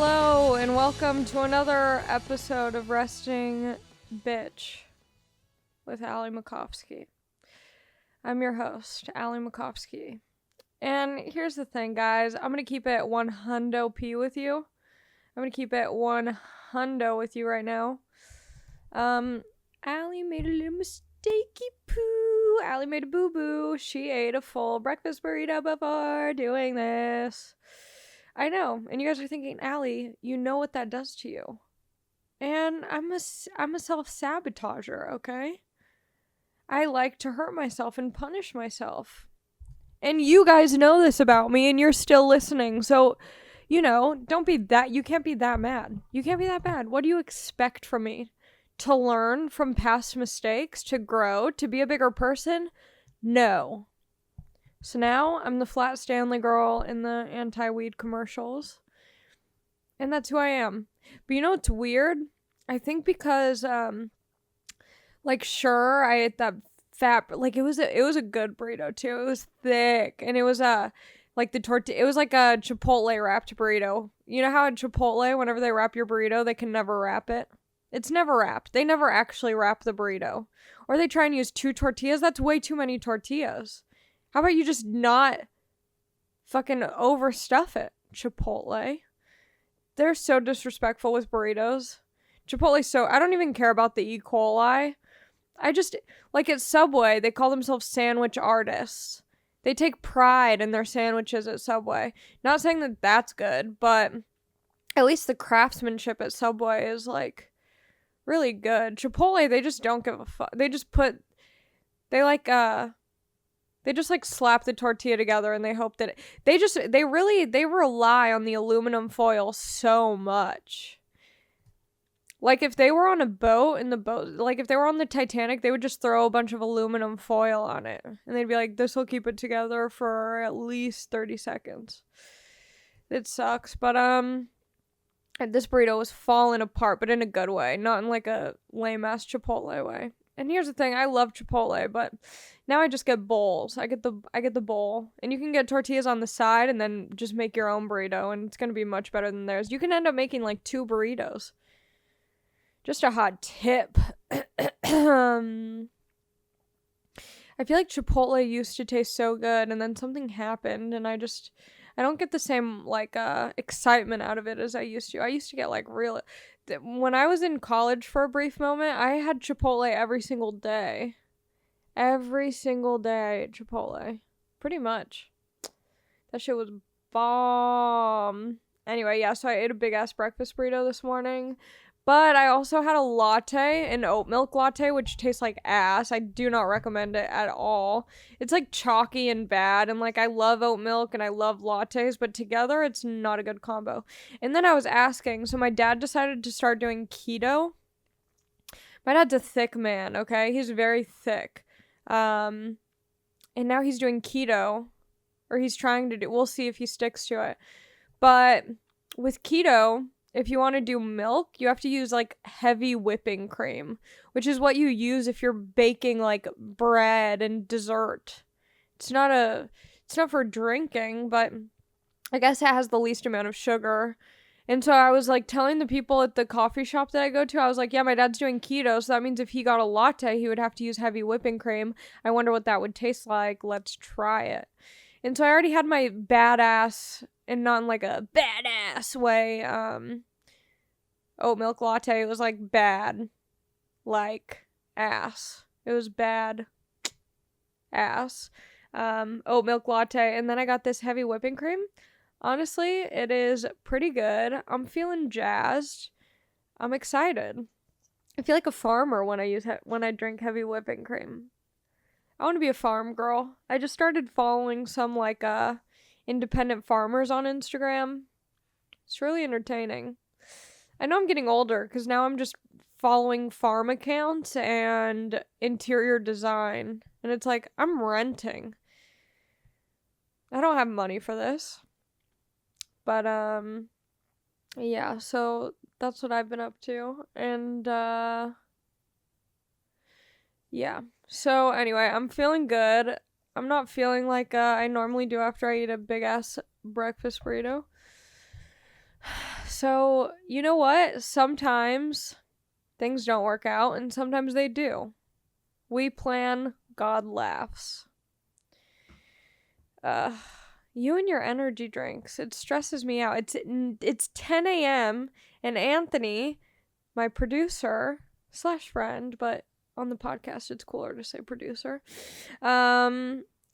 Hello and welcome to another episode of Resting Bitch with Ali Macofsky. I'm your host, Ali Macofsky. And here's the thing, guys. I'm going to keep it 100p with you. I'm going to keep it 100 with you right now. Ali made a little mistakey poo. Ali made a boo-boo. She ate a full breakfast burrito before doing this. I know, and you guys are thinking, Ali, you know what that does to you. And I'm a self-sabotager, okay? I like to hurt myself and punish myself. And you guys know this about me, and you're still listening, so, you can't be that mad. You can't be that bad. What do you expect from me? To learn from past mistakes? To grow? To be a bigger person? No. So now I'm the Flat Stanley girl in the anti-weed commercials. And that's who I am. But you know what's weird? I think because, sure, I ate that fat, it was a good burrito too. It was thick. And it was, the tortilla, it was like a Chipotle wrapped burrito. You know how at Chipotle, whenever they wrap your burrito, they can never wrap it? It's never wrapped. They never actually wrap the burrito. Or they try and use 2 tortillas. That's way too many tortillas. How about you just not fucking overstuff it, Chipotle? They're so disrespectful with burritos. I don't even care about the E. coli. At Subway, they call themselves sandwich artists. They take pride in their sandwiches at Subway. Not saying that that's good, but at least the craftsmanship at Subway is, really good. Chipotle, they just don't give a fuck. They just slap the tortilla together and they hope that they rely on the aluminum foil so much. If they were on a boat if they were on the Titanic, they would just throw a bunch of aluminum foil on it. And they'd be like, this will keep it together for at least 30 seconds. It sucks, but, this burrito was falling apart, but in a good way, not in a lame-ass Chipotle way. And here's the thing, I love Chipotle, but now I just get bowls. I get the bowl. And you can get tortillas on the side and then just make your own burrito, and it's going to be much better than theirs. You can end up making 2 burritos. Just a hot tip. I feel like Chipotle used to taste so good, and then something happened, and I don't get the same, excitement out of it as I used to. I used to get, real... When I was in college for a brief moment, I had Chipotle every single day. Every single day, Chipotle. Pretty much. That shit was bomb. Anyway, yeah, so I ate a big-ass breakfast burrito this morning. But I also had a latte, an oat milk latte, which tastes like ass. I do not recommend it at all. It's chalky and bad, and I love oat milk and I love lattes, but together it's not a good combo. And then I was asking, so my dad decided to start doing keto. My dad's a thick man, okay? He's very thick. And now he's doing keto, or he's trying to do, we'll see if he sticks to it. But with keto, if you want to do milk, you have to use, heavy whipping cream, which is what you use if you're baking, bread and dessert. It's not for drinking, but I guess it has the least amount of sugar. And so I was, telling the people at the coffee shop that I go to, I was like, yeah, my dad's doing keto, so that means if he got a latte, he would have to use heavy whipping cream. I wonder what that would taste like. Let's try it. And so I already had my badass, and not in a badass way, oat milk latte. It was bad, ass. It was bad ass. Oat milk latte. And then I got this heavy whipping cream. Honestly, it is pretty good. I'm feeling jazzed. I'm excited. I feel like a farmer when I drink heavy whipping cream. I want to be a farm girl. I just started following some independent farmers on Instagram. It's really entertaining. I know I'm getting older because now I'm just following farm accounts and interior design. And it's I'm renting. I don't have money for this. But, yeah, so that's what I've been up to. And, yeah. So, anyway, I'm feeling good. I'm not feeling like I normally do after I eat a big-ass breakfast burrito. So, you know what? Sometimes things don't work out, and sometimes they do. We plan, God laughs. You and your energy drinks. It stresses me out. It's 10 a.m. and Anthony, my producer / friend, but on the podcast it's cooler to say producer,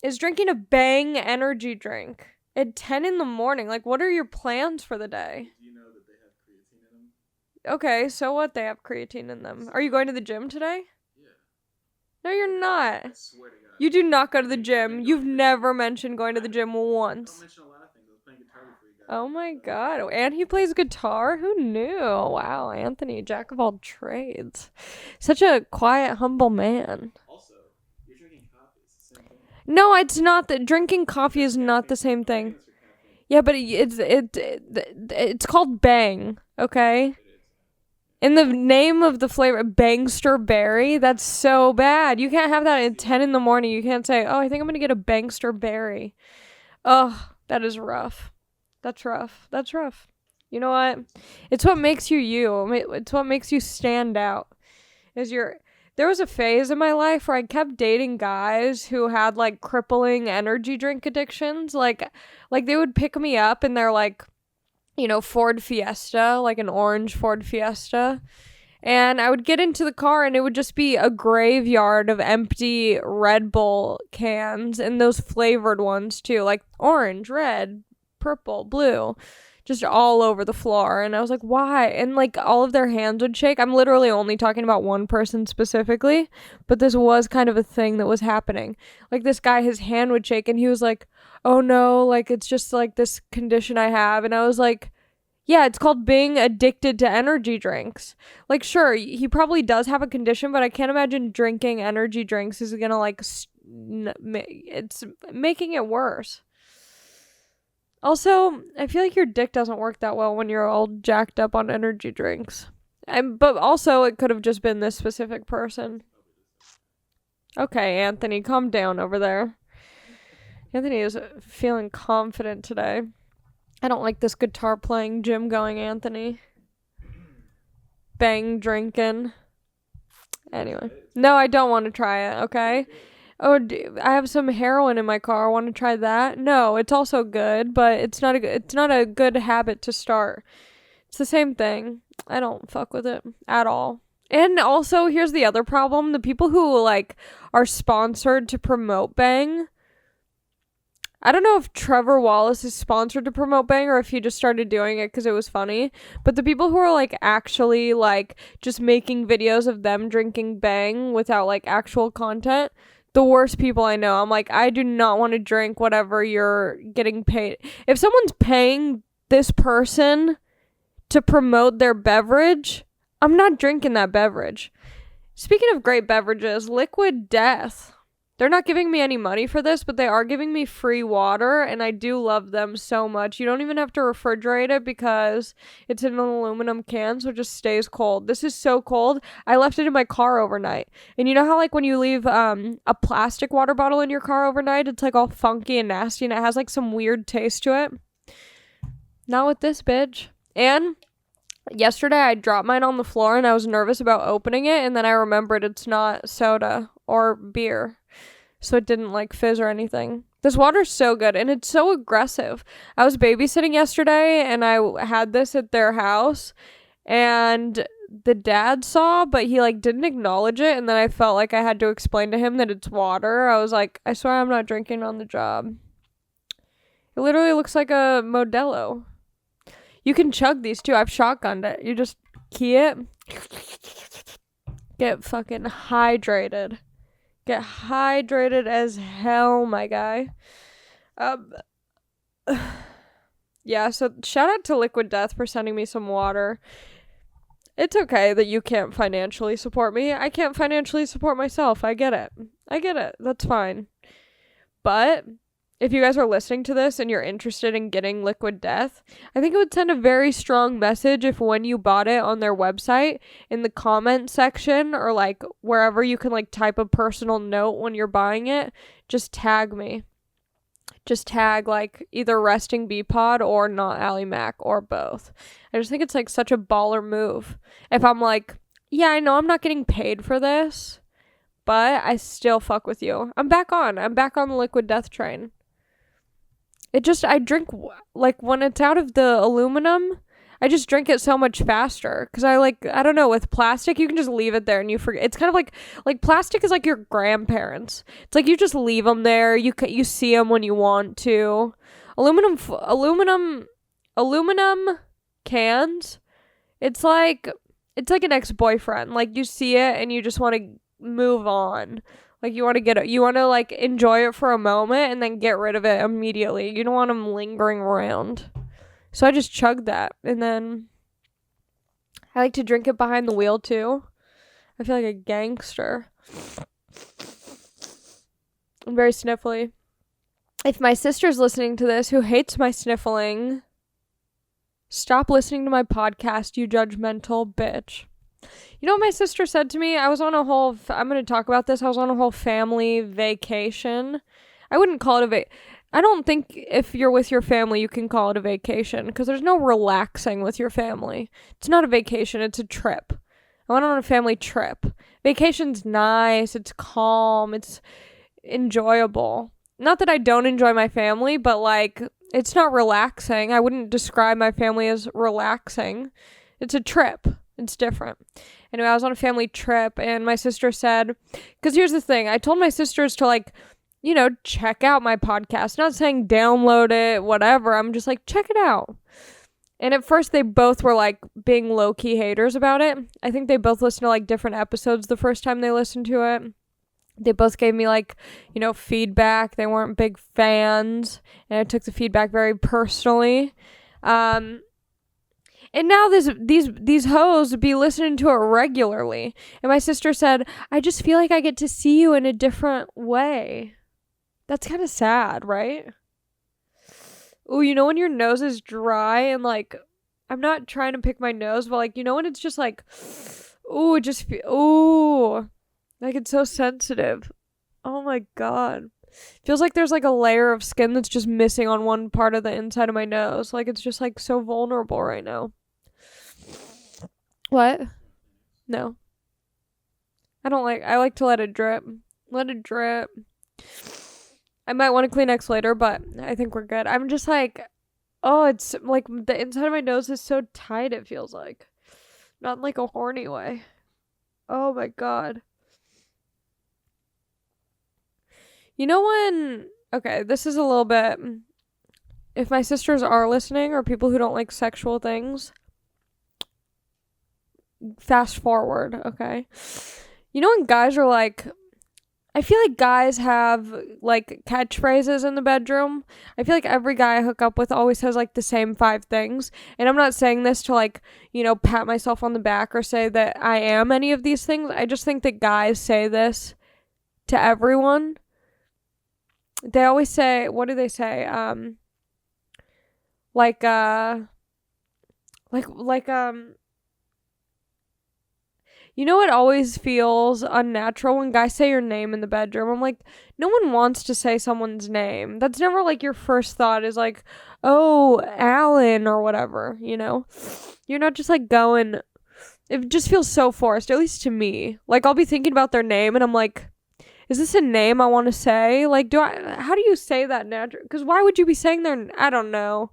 is drinking a Bang energy drink at 10 in the morning. Like, what are your plans for the day? Do you know that they have creatine in them? Okay, so what? They have creatine in them. Are you going to the gym today? Yeah. No, you're not. I swear to God. You do not go to the gym. You've never mentioned going to the gym I once. don't mention a lot of things. I was playing guitar before you got Oh my god. And he plays guitar? Who knew? Wow, Anthony, jack of all trades. Such a quiet, humble man. Also, you're drinking coffee. It's the same thing. No, it's not. Drinking coffee is not the same thing. Yeah, but it's called Bang, okay? It is. In the name of the flavor, Bangster Berry, that's so bad. You can't have that at 10 in the morning. You can't say, oh, I think I'm going to get a Bangster Berry. Oh, that is rough. That's rough. That's rough. You know what? It's what makes you you. It's what makes you stand out. There was a phase in my life where I kept dating guys who had like crippling energy drink addictions. Like they would pick me up in their like, you know, Ford Fiesta, like an orange Ford Fiesta. And I would get into the car and it would just be a graveyard of empty Red Bull cans, and those flavored ones too, like orange, red, purple, blue, just all over the floor. And I was like, why? And like all of their hands would shake. I'm literally only talking about one person specifically, but this was kind of a thing that was happening. Like this guy, his hand would shake and he was like, oh no, like it's just like this condition I have. And I was like, yeah, it's called being addicted to energy drinks. Like, sure, he probably does have a condition, but I can't imagine drinking energy drinks is gonna like, it's making it worse. Also, I feel like your dick doesn't work that well when you're all jacked up on energy drinks. But also, it could have just been this specific person. Okay, Anthony, calm down over there. Anthony is feeling confident today. I don't like this guitar playing, gym going Anthony. Bang drinking. Anyway. No, I don't want to try it, okay? Oh, I have some heroin in my car. I want to try that. No, it's also good, but it's not a good habit to start. It's the same thing. I don't fuck with it at all. And also, here's the other problem. The people who like are sponsored to promote Bang, I don't know if Trevor Wallace is sponsored to promote Bang or if he just started doing it because it was funny. But the people who are like actually like just making videos of them drinking Bang without like actual content, the worst people I know. I'm like, I do not want to drink whatever you're getting paid. If someone's paying this person to promote their beverage, I'm not drinking that beverage. Speaking of great beverages, Liquid Death. They're not giving me any money for this, but they are giving me free water, and I do love them so much. You don't even have to refrigerate it because it's in an aluminum can, so it just stays cold. This is so cold. I left it in my car overnight. And you know how, like, when you leave a plastic water bottle in your car overnight, it's, like, all funky and nasty, and it has, like, some weird taste to it? Not with this, bitch. And yesterday, I dropped mine on the floor, and I was nervous about opening it, and then I remembered it's not soda or beer. So it didn't like fizz or anything. This water's so good and it's so aggressive. I was babysitting yesterday and I had this at their house and the dad saw, but he like didn't acknowledge it. And then I felt like I had to explain to him that it's water. I was like, I swear I'm not drinking on the job. It literally looks like a Modelo. You can chug these too. I've shotgunned it. You just key it. Get fucking hydrated. Get hydrated as hell, my guy. Yeah, so shout out to Liquid Death for sending me some water. It's okay that you can't financially support me. I can't financially support myself. I get it. That's fine. But if you guys are listening to this and you're interested in getting Liquid Death, I think it would send a very strong message if when you bought it on their website, in the comment section or like wherever you can like type a personal note when you're buying it, just tag me. just tag like either resting B pod or not Ali Mac or both. I just think it's like such a baller move. If I'm like, yeah, I know I'm not getting paid for this, but I still fuck with you. I'm back on the liquid death train. I drink, like, when it's out of the aluminum, I just drink it so much faster. Because I don't know, with plastic, you can just leave it there and you forget. It's kind of like plastic is like your grandparents. It's like you just leave them there. You see them when you want to. Aluminum cans, it's like an ex-boyfriend. Like, you see it and you just want to move on. Like, you want to like enjoy it for a moment and then get rid of it immediately. You don't want them lingering around. So I just chugged that, and then I like to drink it behind the wheel too. I feel like a gangster. I'm very sniffly. If my sister's listening to this, who hates my sniffling, stop listening to my podcast, you judgmental bitch. You know what my sister said to me? I'm going to talk about this. I was on a whole family vacation. I wouldn't call it I don't think if you're with your family, you can call it a vacation, because there's no relaxing with your family. It's not a vacation. It's a trip. I went on a family trip. Vacation's nice. It's calm. It's enjoyable. Not that I don't enjoy my family, but like, it's not relaxing. I wouldn't describe my family as relaxing. It's a trip. It's different. Anyway, I was on a family trip, and my sister said, because here's the thing, I told my sisters to, like, you know, check out my podcast. Not saying download it, whatever. I'm just like, check it out. And at first, they both were, like, being low-key haters about it. I think they both listened to, like, different episodes the first time they listened to it. They both gave me, like, you know, feedback. They weren't big fans, and I took the feedback very personally. And now these hoes be listening to it regularly. And my sister said, I just feel like I get to see you in a different way. That's kind of sad, right? Ooh, you know when your nose is dry and, like, I'm not trying to pick my nose, but, like, you know when it's just like, ooh, like, it's so sensitive. Oh my god. Feels like there's, like, a layer of skin that's just missing on one part of the inside of my nose. Like, it's just, like, so vulnerable right now. What? No. I like to let it drip. Let it drip. I might want to Kleenex later, but I think we're good. I'm just like, oh, it's like the inside of my nose is so tight, it feels like. Not in like a horny way. Oh my god. You know when, okay, this is a little bit, if my sisters are listening or people who don't like sexual things, fast forward, okay? You know when guys are like, I feel like guys have like catchphrases in the bedroom. I feel like every guy I hook up with always says like the same 5 things. And I'm not saying this to like, you know, pat myself on the back or say that I am any of these things. I just think that guys say this to everyone. They always say, what do they say? You know, it always feels unnatural when guys say your name in the bedroom. I'm like, no one wants to say someone's name. That's never like your first thought is like, oh, Alan or whatever, you know? You're not just like going, it just feels so forced, at least to me. Like, I'll be thinking about their name and I'm like, is this a name I want to say? Like, how do you say that naturally? Because why would you be saying I don't know.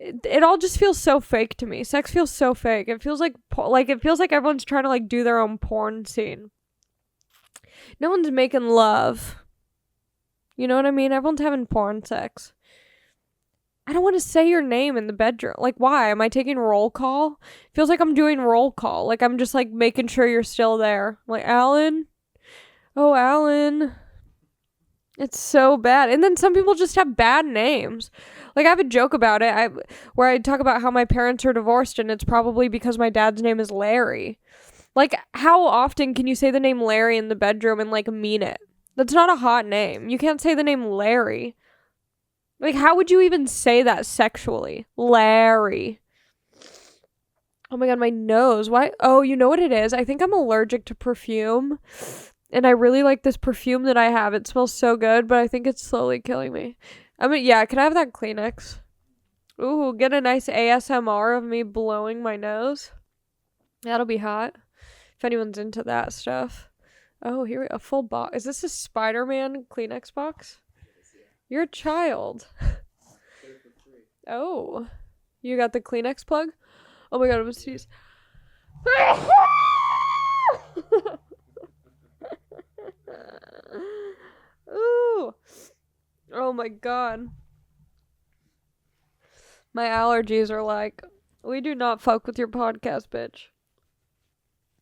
It all just feels so fake to me. Sex feels so fake. It feels like everyone's trying to like do their own porn scene. No one's making love. You know what I mean? Everyone's having porn sex. I don't want to say your name in the bedroom. Like, why? Am I taking roll call? Feels like I'm doing roll call. Like, I'm just like making sure you're still there. Like, Alan? Oh, Alan. It's so bad. And then some people just have bad names. Like, I have a joke about it where I talk about how my parents are divorced and it's probably because my dad's name is Larry. Like, how often can you say the name Larry in the bedroom and, like, mean it? That's not a hot name. You can't say the name Larry. Like, how would you even say that sexually? Larry. Oh my god, my nose. Why? Oh, you know what it is? I think I'm allergic to perfume. And I really like this perfume that I have. It smells so good, but I think it's slowly killing me. I mean, yeah, can I have that Kleenex? Ooh, get a nice ASMR of me blowing my nose. That'll be hot. If anyone's into that stuff. Oh, here a full box. Is this a Spider-Man Kleenex box? You're a child. Oh. You got the Kleenex plug? Oh my god, I'm gonna sneeze. Ooh. Oh my god. My allergies are like, we do not fuck with your podcast, bitch.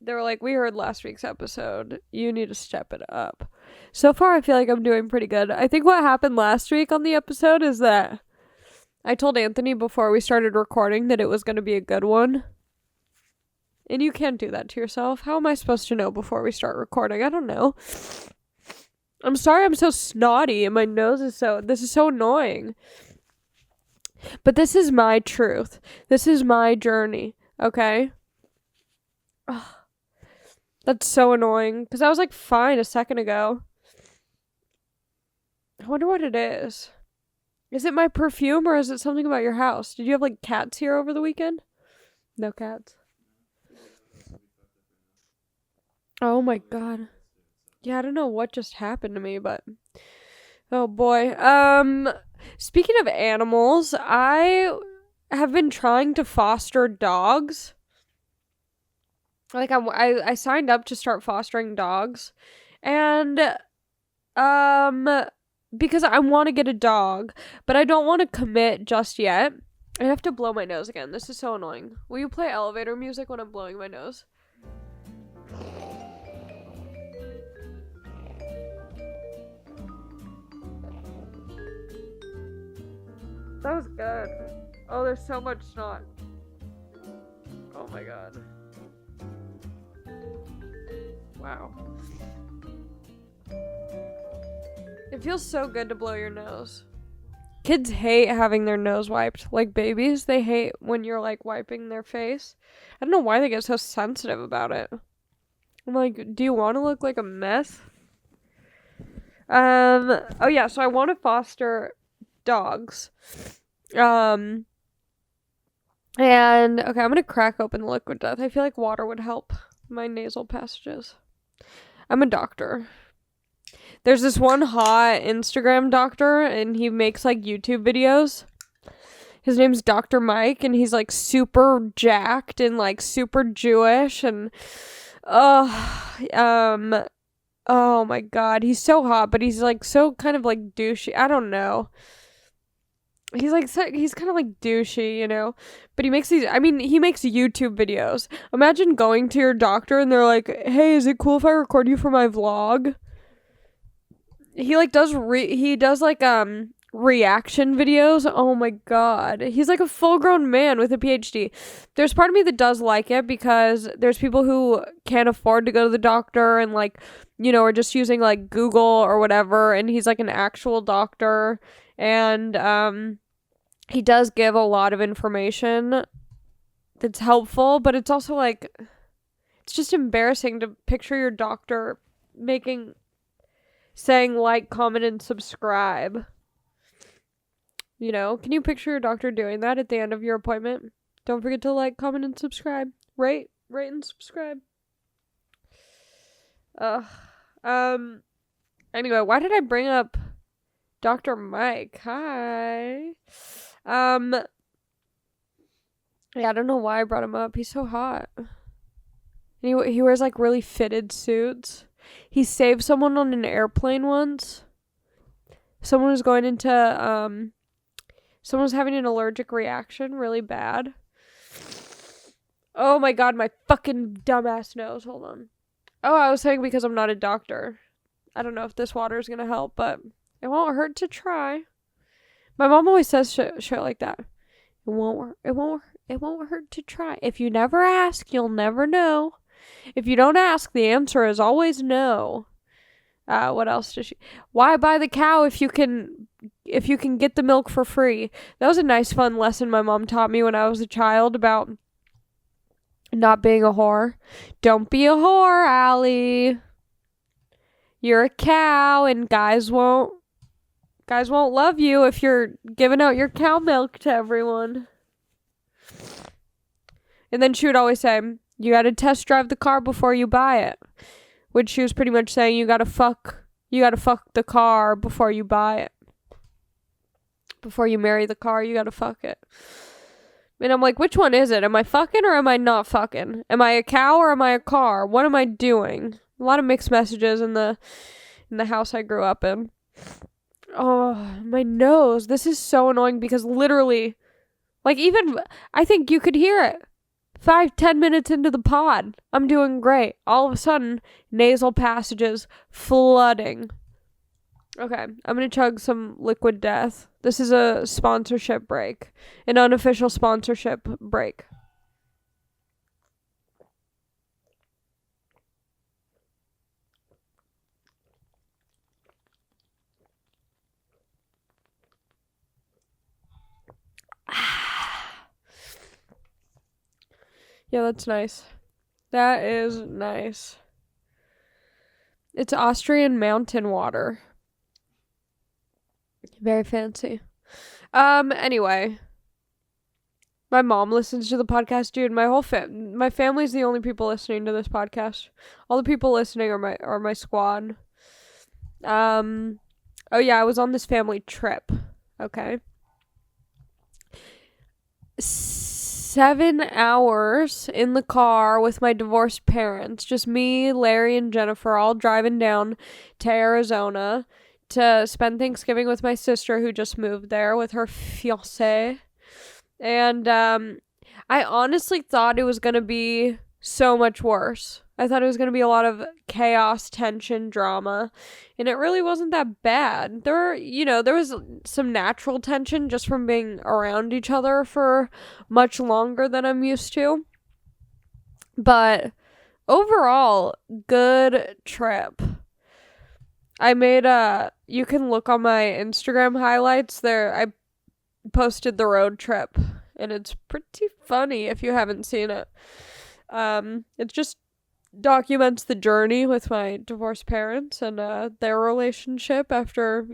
They were like, we heard last week's episode. You need to step it up. So far, I feel like I'm doing pretty good. I think what happened last week on the episode is that I told Anthony before we started recording that it was going to be a good one. And you can't do that to yourself. How am I supposed to know before we start recording? I don't know. I'm sorry I'm so snotty and my nose is this is so annoying. But this is my truth. This is my journey, okay? Ugh. That's so annoying. Because I was like fine a second ago. I wonder what it is. Is it my perfume or is it something about your house? Did you have like cats here over the weekend? No cats. Oh my god. Yeah, I don't know what just happened to me, but oh boy. Speaking of animals, I have been trying to foster dogs. Like I signed up to start fostering dogs, and because I want to get a dog, but I don't want to commit just yet. I have to blow my nose again. This is so annoying. Will you play elevator music when I'm blowing my nose? That was good. Oh, there's so much snot. Oh my god. Wow. It feels so good to blow your nose. Kids hate having their nose wiped. Like babies, they hate when you're like wiping their face. I don't know why they get so sensitive about it. I'm like, do you want to look like a mess? Oh yeah, so I want to foster dogs. And okay, I'm gonna crack open the liquid death. I feel like water would help my nasal passages. I'm a doctor. There's this one hot Instagram doctor, and he makes like YouTube videos. His name's Dr. Mike, and he's like super jacked and like super Jewish, and oh my god, he's so hot, but he's like so kind of like douchey. I don't know. He's kind of like douchey, you know, but he makes he makes YouTube videos. Imagine going to your doctor and they're like, hey, is it cool if I record you for my vlog? He like does reaction videos. Oh my god. He's like a full-grown man with a PhD. There's part of me that does like it because there's people who can't afford to go to the doctor and like, you know, are just using like Google or whatever, and he's like an actual doctor. And he does give a lot of information that's helpful, but it's also like, it's just embarrassing to picture your doctor saying like, comment, and subscribe. You know, can you picture your doctor doing that at the end of your appointment? Don't forget to like, comment, and subscribe. Rate and subscribe. Anyway, why did I bring up Dr. Mike? Hi. Yeah, I don't know why I brought him up. He's so hot. And he wears like really fitted suits. He saved someone on an airplane once. Someone was going into someone was having an allergic reaction really bad. Oh my god, my fucking dumbass nose. Hold on. Oh, I was saying because I'm not a doctor. I don't know if this water is gonna help, but it won't hurt to try. My mom always says shit like that. It won't hurt to try. If you never ask, you'll never know. If you don't ask, the answer is always no. What else does she? Why buy the cow if you can get the milk for free? That was a nice fun lesson my mom taught me when I was a child about not being a whore. Don't be a whore, Ali. You're a cow and guys won't Guys won't love you if you're giving out your cow milk to everyone. And then she would always say, you gotta test drive the car before you buy it. Which she was pretty much saying you gotta fuck the car before you buy it. Before you marry the car, you gotta fuck it. And I'm like, which one is it? Am I fucking or am I not fucking? Am I a cow or am I a car? What am I doing? A lot of mixed messages in the house I grew up in. Oh, my nose. This is so annoying because literally, like, even, I think you could hear it. 5-10 minutes into the pod, I'm doing great. All of a sudden, nasal passages flooding. Okay, I'm gonna chug some liquid death. This is a sponsorship break. An unofficial sponsorship break. Yeah, that's nice. That is nice. It's Austrian mountain water. Very fancy. Anyway. My mom listens to the podcast, dude. My family's the only people listening to this podcast. All the people listening are my squad. Oh yeah, I was on this family trip. Okay. 7 hours in the car with my divorced parents. Just me, Larry, and Jennifer all driving down to Arizona to spend Thanksgiving with my sister who just moved there with her fiancé. And I honestly thought it was going to be so much worse. I thought it was going to be a lot of chaos, tension, drama, and it really wasn't that bad. There was some natural tension just from being around each other for much longer than I'm used to. But overall, good trip. I made you can look on my Instagram highlights there. I posted the road trip, and it's pretty funny if you haven't seen it. It just documents the journey with my divorced parents and their relationship after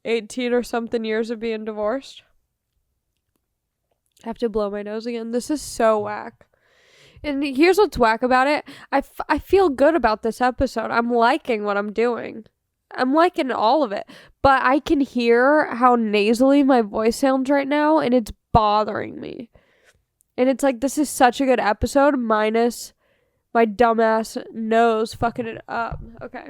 18 or something years of being divorced. I have to blow my nose again. This is so whack. And here's what's whack about it. I feel good about this episode. I'm liking what I'm doing. I'm liking all of it. But I can hear how nasally my voice sounds right now, and it's bothering me. And it's like, this is such a good episode, minus my dumbass nose fucking it up. Okay.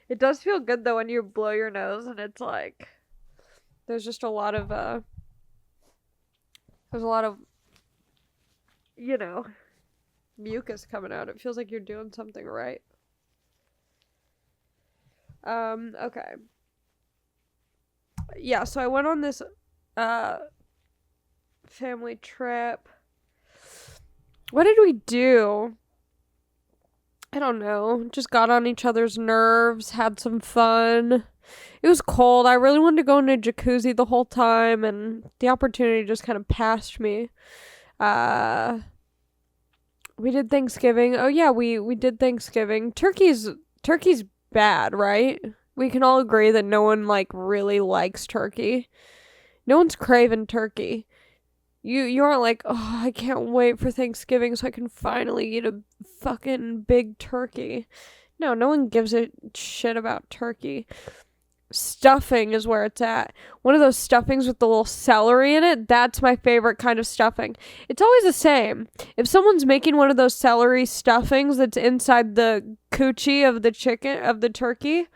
It does feel good, though, when you blow your nose, and it's like, there's just a lot of, mucus coming out. It feels like you're doing something right. Okay. Yeah, so I went on this family trip. What did we do? I don't know. Just got on each other's nerves, had some fun. It was cold. I really wanted to go in a jacuzzi the whole time, and the opportunity just kind of passed me. We did Thanksgiving. Oh yeah, we did Thanksgiving. Turkey's bad, right? We can all agree that no one really likes turkey. No one's craving turkey. You aren't like, oh, I can't wait for Thanksgiving so I can finally eat a fucking big turkey. No one gives a shit about turkey. Stuffing is where it's at. One of those stuffings with the little celery in it, that's my favorite kind of stuffing. It's always the same. If someone's making one of those celery stuffings that's inside the coochie of the turkey,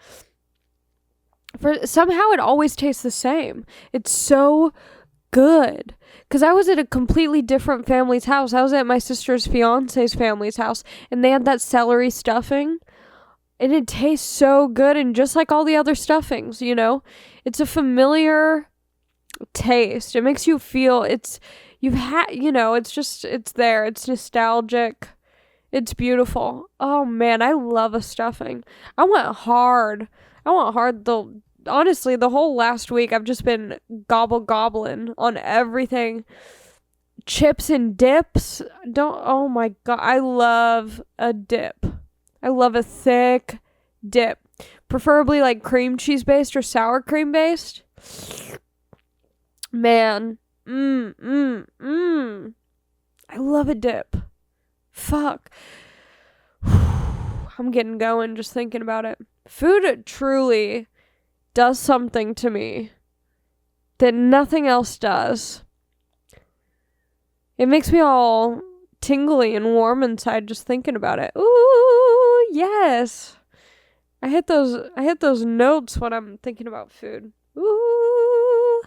somehow it always tastes the same. It's so good. Because I was at a completely different family's house. I was at my sister's fiance's family's house, and they had that celery stuffing. And it tastes so good, and just like all the other stuffings, it's a familiar taste. It makes you feel it's there. It's nostalgic. It's beautiful. Oh man, I love a stuffing. I went hard. Honestly, the whole last week I've just been gobbling on everything. Chips and dips. Oh my god, I love a dip. I love a thick dip. Preferably like cream cheese based or sour cream based. Man. I love a dip. Fuck. I'm getting going just thinking about it. Food truly does something to me that nothing else does. It makes me all tingly and warm inside just thinking about it. Ooh, yes. I hit those notes when I'm thinking about food. Ooh.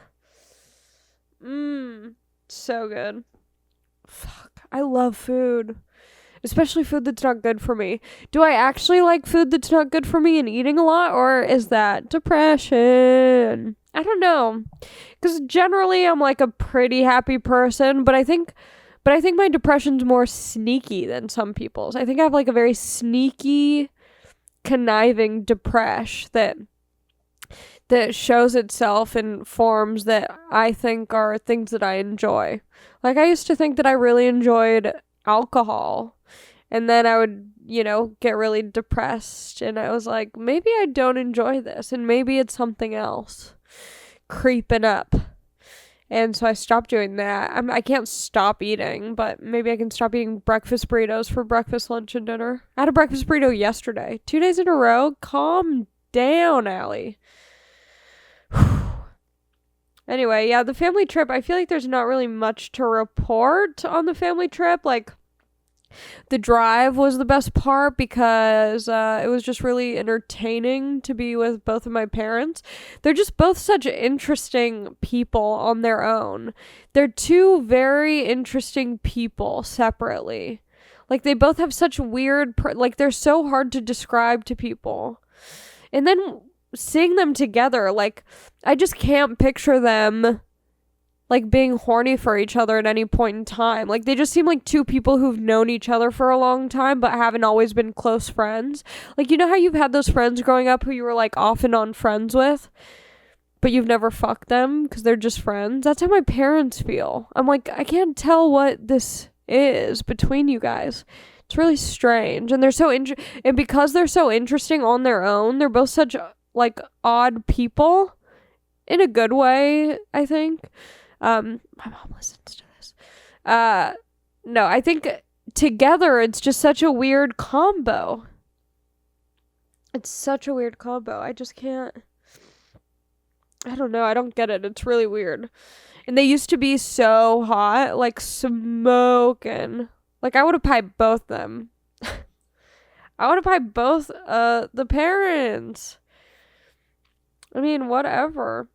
So good. Fuck. I love food. Especially food that's not good for me. Do I actually like food that's not good for me and eating a lot, or is that depression? I don't know. Because generally I'm like a pretty happy person, but I think my depression's more sneaky than some people's. I think I have like a very sneaky, conniving depression that shows itself in forms that I think are things that I enjoy. Like I used to think that I really enjoyed alcohol. And then I would, get really depressed. And I was like, maybe I don't enjoy this. And maybe it's something else creeping up. And so I stopped doing that. I can't stop eating, but maybe I can stop eating breakfast burritos for breakfast, lunch, and dinner. I had a breakfast burrito yesterday. 2 days in a row. Calm down, Ali. Anyway, yeah, the family trip. I feel like there's not really much to report on the family trip. Like, the drive was the best part because it was just really entertaining to be with both of my parents. They're just both such interesting people on their own. They're two very interesting people separately. Like, they both have such weird... they're so hard to describe to people. And then seeing them together, like, I just can't picture them... like being horny for each other at any point in time. Like they just seem like two people who've known each other for a long time but haven't always been close friends. Like, you know how you've had those friends growing up who you were like off and on friends with, but you've never fucked them because they're just friends? That's how my parents feel. I'm like, I can't tell what this is between you guys. It's really strange. And they're so and because they're so interesting on their own, they're both such like odd people in a good way, I think. My mom listens to this. No, I think together it's just such a weird combo. It's such a weird combo. I just can't. I don't know. I don't get it. It's really weird. And they used to be so hot, like smoking. Like I would have piped both them. I would have piped both the parents. I mean, whatever.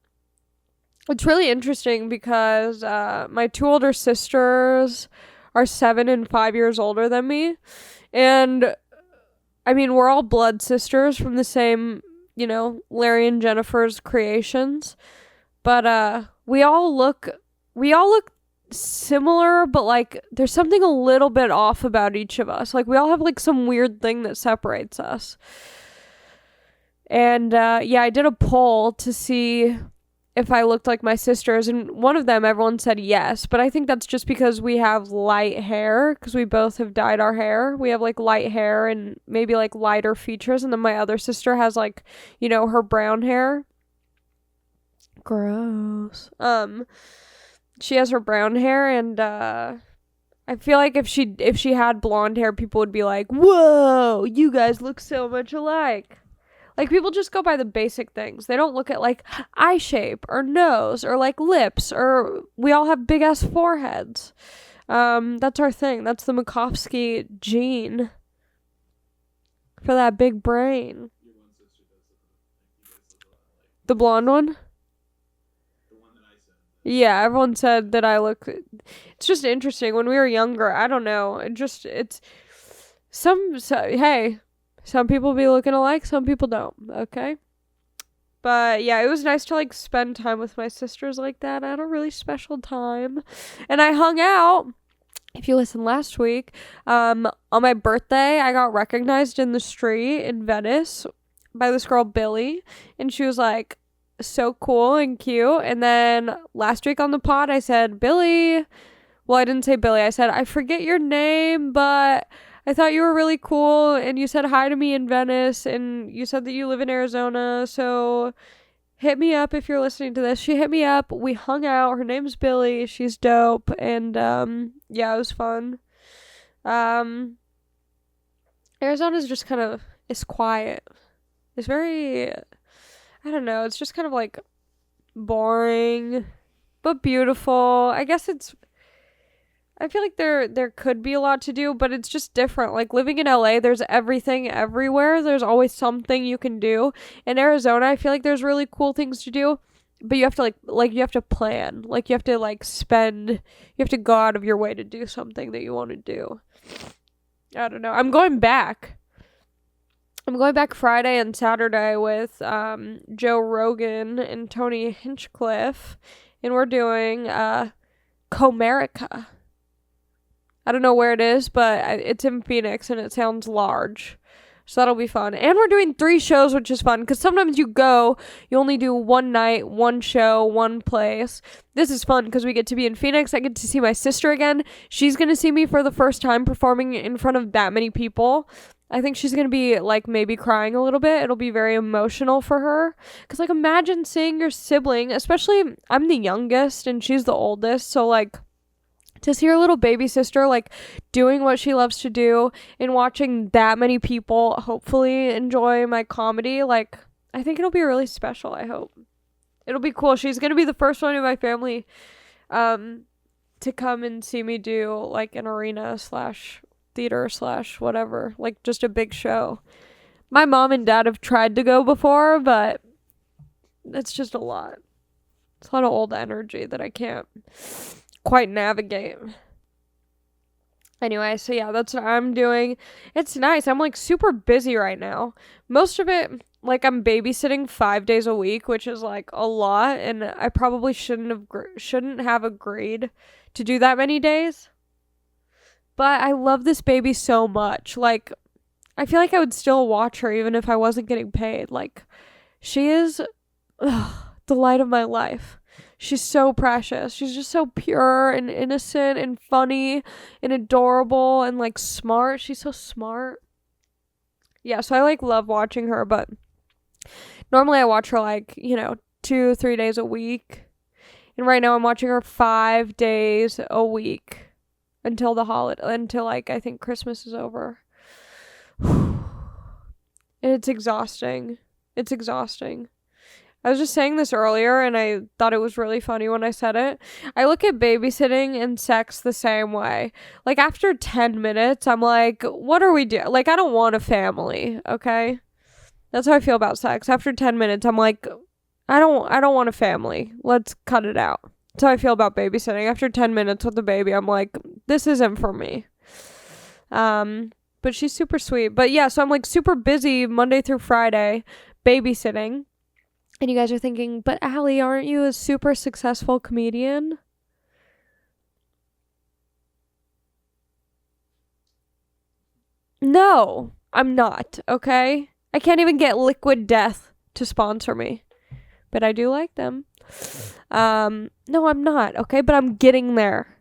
It's really interesting because my two older sisters are 7 and 5 years older than me. And, I mean, we're all blood sisters from the same, Larry and Jennifer's creations. But we all look similar, but, like, there's something a little bit off about each of us. Like, we all have, like, some weird thing that separates us. And, yeah, I did a poll to see if I looked like my sisters, and one of them, everyone said yes, but I think that's just because we have light hair, because we both have dyed our hair. We have, like, light hair and maybe, like, lighter features, and then my other sister has, like, her brown hair. Gross. She has her brown hair, and, I feel like if she had blonde hair, people would be like, whoa, you guys look so much alike. Like, people just go by the basic things. They don't look at, like, eye shape or nose or, like, lips, or we all have big-ass foreheads. That's our thing. That's the Macofsky gene for that big brain. The blonde one? Yeah, everyone said that I look... It's just interesting. When we were younger, I don't know. Hey... Some people be looking alike, some people don't, okay? But, yeah, it was nice to, like, spend time with my sisters like that. I had a really special time. And I hung out, if you listened last week, on my birthday, I got recognized in the street in Venice by this girl, Billy. And she was, like, so cool and cute. And then last week on the pod, I said, Billy... Well, I didn't say Billy. I said, I forget your name, but... I thought you were really cool, and you said hi to me in Venice, and you said that you live in Arizona, so hit me up if you're listening to this. She hit me up. We hung out. Her name's Billy. She's dope, and yeah, it was fun. Arizona's just kind of, it's quiet. It's very, I don't know, it's just kind of like boring, but beautiful. I guess I feel like there could be a lot to do, but it's just different. Like living in LA, there's everything everywhere. There's always something you can do. In Arizona, I feel like there's really cool things to do, but you have to like you have to plan. Like you have to you have to go out of your way to do something that you want to do. I don't know. I'm going back Friday and Saturday with Joe Rogan and Tony Hinchcliffe, and we're doing Comerica. I don't know where it is, but it's in Phoenix, and it sounds large. So that'll be fun. And we're doing 3 shows, which is fun, because sometimes you only do one night, one show, one place. This is fun, because we get to be in Phoenix. I get to see my sister again. She's going to see me for the first time performing in front of that many people. I think she's going to be, like, maybe crying a little bit. It'll be very emotional for her. Because, like, imagine seeing your sibling, especially I'm the youngest, and she's the oldest, so, like, to see her little baby sister, like, doing what she loves to do and watching that many people hopefully enjoy my comedy, like, I think it'll be really special, I hope. It'll be cool. She's going to be the first one in my family to come and see me do, like, an arena / theater / whatever, like, just a big show. My mom and dad have tried to go before, but it's just a lot. It's a lot of old energy that I can't quite navigate. Anyway, so yeah, that's what I'm doing. It's nice. I'm like super busy right now. Most of it, like, I'm babysitting 5 days a week, which is like a lot, and I probably shouldn't have agreed to do that many days. But I love this baby so much. Like, I feel like I would still watch her even if I wasn't getting paid. Like, she is the light of my life. She's so precious. She's just so pure and innocent and funny and adorable and, like, smart. She's so smart. Yeah, so I, like, love watching her, but normally I watch her, like, 2-3 days a week. And right now I'm watching her 5 days a week until like, I think Christmas is over. And it's exhausting. It's exhausting. I was just saying this earlier, and I thought it was really funny when I said it. I look at babysitting and sex the same way. Like, after 10 minutes, I'm like, what are we doing? Like, I don't want a family, okay? That's how I feel about sex. After 10 minutes, I'm like, I don't want a family. Let's cut it out. That's how I feel about babysitting. After 10 minutes with the baby, I'm like, this isn't for me. But she's super sweet. But yeah, so I'm, like, super busy Monday through Friday babysitting. And you guys are thinking, but Ali, aren't you a super successful comedian? No, I'm not, okay? I can't even get Liquid Death to sponsor me. But I do like them. No, I'm not, okay? But I'm getting there.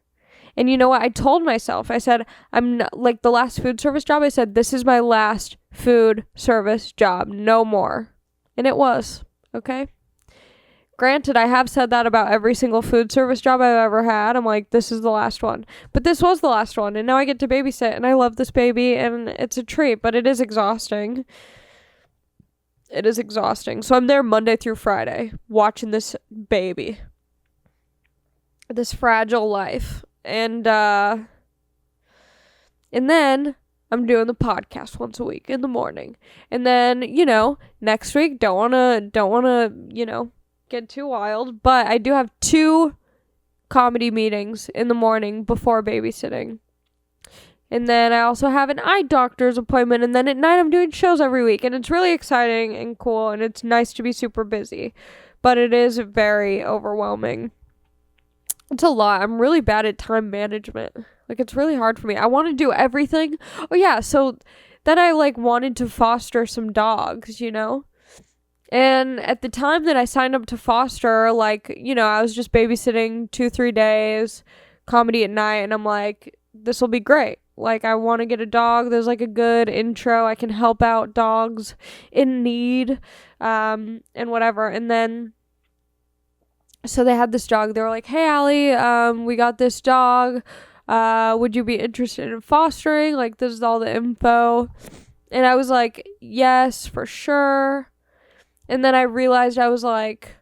And you know what? I told myself, I said, I'm not, like, the last food service job, I said, this is my last food service job. No more. And it was. Okay. Granted, I have said that about every single food service job I've ever had. I'm like, this is the last one. But this was the last one, and now I get to babysit, and I love this baby, and it's a treat, but it is exhausting. It is exhausting. So I'm there Monday through Friday, watching this baby. This fragile life. And then I'm doing the podcast once a week in the morning. And then, next week, don't wanna, get too wild, but I do have 2 comedy meetings in the morning before babysitting. And then I also have an eye doctor's appointment, and then at night I'm doing shows every week, and it's really exciting and cool, and it's nice to be super busy, but it is very overwhelming. It's a lot. I'm really bad at time management. Like, it's really hard for me. I want to do everything. Oh, yeah, so then I, like, wanted to foster some dogs, And at the time that I signed up to foster, like, I was just babysitting 2-3 days, comedy at night, and I'm like, this will be great. like, I want to get a dog. There's like a good intro. I can help out dogs in need, and whatever. And then, so they had this dog. They were like, hey, Ali, we got this dog. Would you be interested in fostering? Like, this is all the info. And I was like, yes, for sure. And then I realized I was like,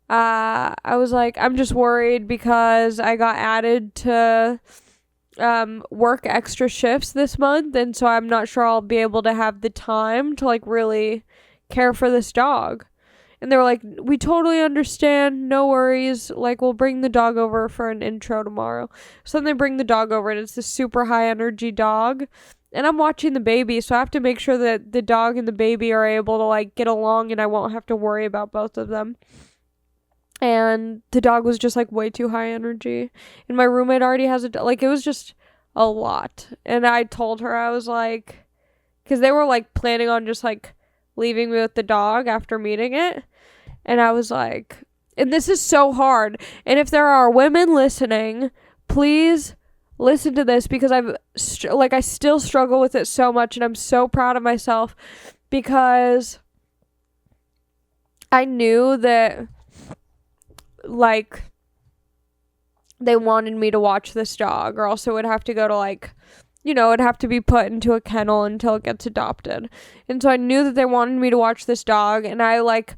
I'm just worried because I got added to work extra shifts this month, and so I'm not sure I'll be able to have the time to like really care for this dog. And they were like, we totally understand, no worries, like we'll bring the dog over for an intro tomorrow. So then they bring the dog over, and it's this super high energy dog, and I'm watching the baby, so I have to make sure that the dog and the baby are able to like get along, and I won't have to worry about both of them. And the dog was just like way too high energy, and my roommate already has a like, it was just a lot. And I told her, I was like, because they were like planning on just like leaving me with the dog after meeting it, and I was like, and this is so hard, and if there are women listening, please listen to this, because I still struggle with it so much, and I'm so proud of myself, because I knew that like they wanted me to watch this dog, or else it would have to go to like, it'd have to be put into a kennel until it gets adopted. And so I knew that they wanted me to watch this dog, and I like,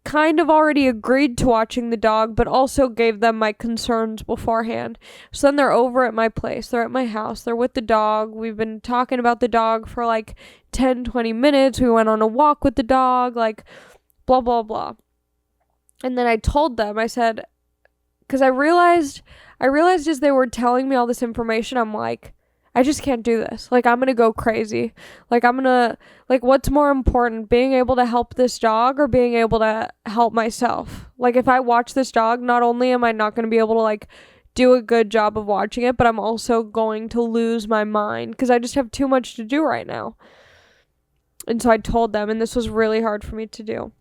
kind of already agreed to watching the dog, but also gave them my concerns beforehand. So then they're over at my place, they're at my house, they're with the dog. We've been talking about the dog for like 10-20 minutes. We went on a walk with the dog, like blah blah blah. And then I told them, I said, because I realized as they were telling me all this information, I'm like, I just can't do this. Like, I'm gonna go crazy. Like, what's more important, being able to help this dog or being able to help myself? Like, if I watch this dog, not only am I not gonna be able to like do a good job of watching it, but I'm also going to lose my mind, because I just have too much to do right now. And so I told them, and this was really hard for me to do.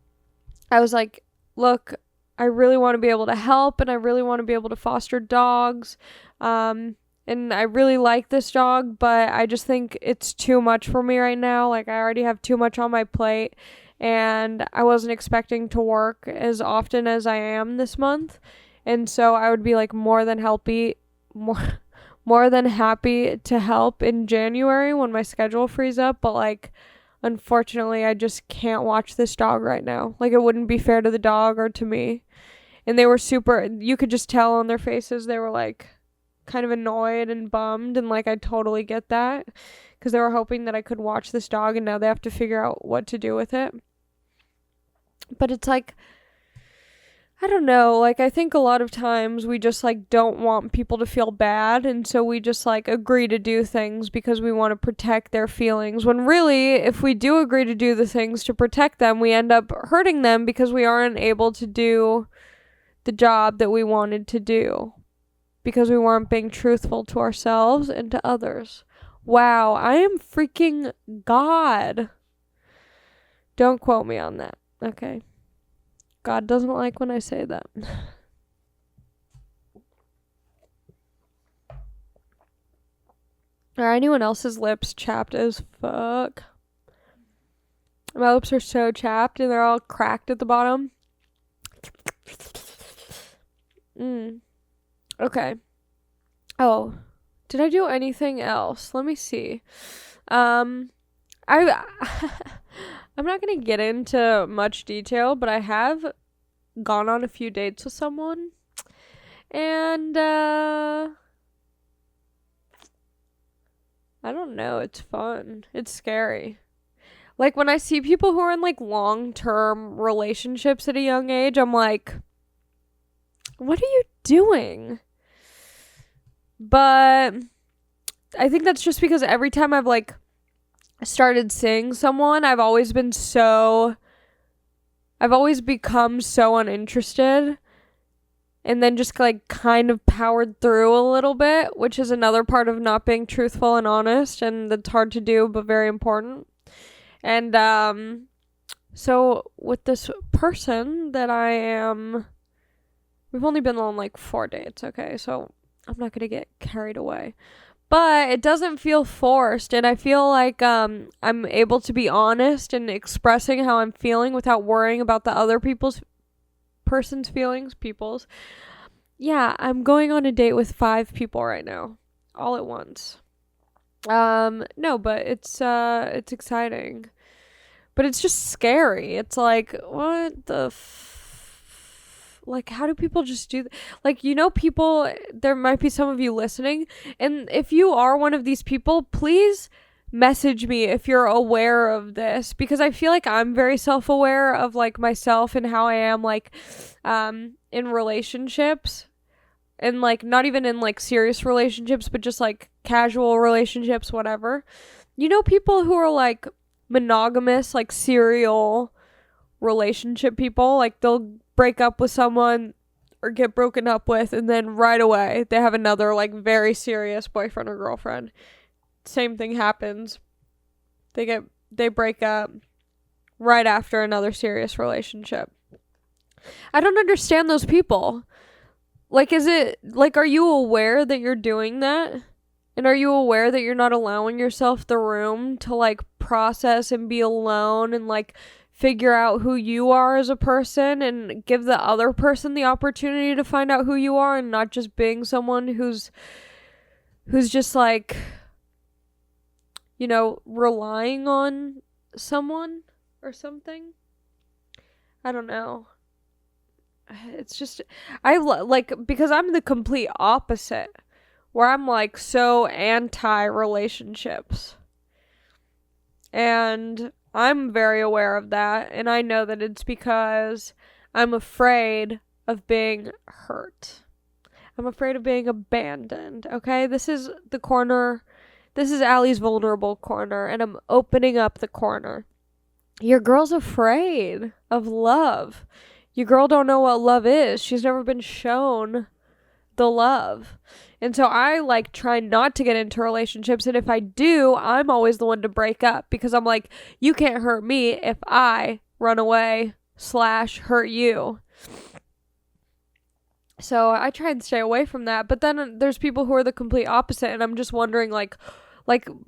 I was like, look, I really want to be able to help, and I really want to be able to foster dogs. And I really like this dog, but I just think it's too much for me right now. Like, I already have too much on my plate, and I wasn't expecting to work as often as I am this month. And so I would be like more than happy to help in January when my schedule frees up, but like, unfortunately, I just can't watch this dog right now. Like, it wouldn't be fair to the dog or to me. And they were you could just tell on their faces, they were like kind of annoyed and bummed, and like, I totally get that, because they were hoping that I could watch this dog, and now they have to figure out what to do with it. But it's like, I don't know, like, I think a lot of times we just like don't want people to feel bad, and so we just like agree to do things because we want to protect their feelings, when really, if we do agree to do the things to protect them, we end up hurting them because we aren't able to do the job that we wanted to do, because we weren't being truthful to ourselves and to others. Wow, I am freaking God. Don't quote me on that, okay? God doesn't like when I say that. Are anyone else's lips chapped as fuck? My lips are so chapped, and they're all cracked at the bottom. Okay. Oh, did I do anything else? Let me see. I'm not gonna get into much detail, but I have gone on a few dates with someone, and I don't know, it's fun. It's scary. Like, when I see people who are in like long-term relationships at a young age, I'm like, what are you doing? But I think that's just because every time I've like started seeing someone, I've always become so uninterested, and then just like kind of powered through a little bit, which is another part of not being truthful and honest, and that's hard to do but very important. And so with this person that we've only been on like 4 dates, okay, so I'm not gonna get carried away, but it doesn't feel forced, and I feel like I'm able to be honest and expressing how I'm feeling without worrying about the other person's feelings. Yeah, I'm going on a date with 5 people right now, all at once. No, but it's exciting. But it's just scary. It's like, what the like, how do people just do that? Like, people, there might be some of you listening, and if you are one of these people, please message me if you're aware of this, because I feel like I'm very self-aware of, like, myself and how I am, like, in relationships. And, like, not even in, like, serious relationships, but just, like, casual relationships, whatever. People who are, like, monogamous, like, serial relationship people. Like, they'll break up with someone or get broken up with, and then right away, they have another, like, very serious boyfriend or girlfriend. Same thing happens. They break up right after another serious relationship. I don't understand those people. Like, are you aware that you're doing that? And are you aware that you're not allowing yourself the room to, like, process and be alone and, like, figure out who you are as a person and give the other person the opportunity to find out who you are, and not just being someone who's just, like, relying on someone or something? I don't know. It's just, because I'm the complete opposite, where I'm, like, so anti-relationships. And I'm very aware of that, and I know that it's because I'm afraid of being hurt. I'm afraid of being abandoned, okay? This is Allie's vulnerable corner, and I'm opening up the corner. Your girl's afraid of love. Your girl don't know what love is. She's never been shown the love. And so I, like, try not to get into relationships, and if I do, I'm always the one to break up, because I'm like, you can't hurt me if I run away / hurt you. So I try and stay away from that, but then there's people who are the complete opposite, and I'm just wondering, like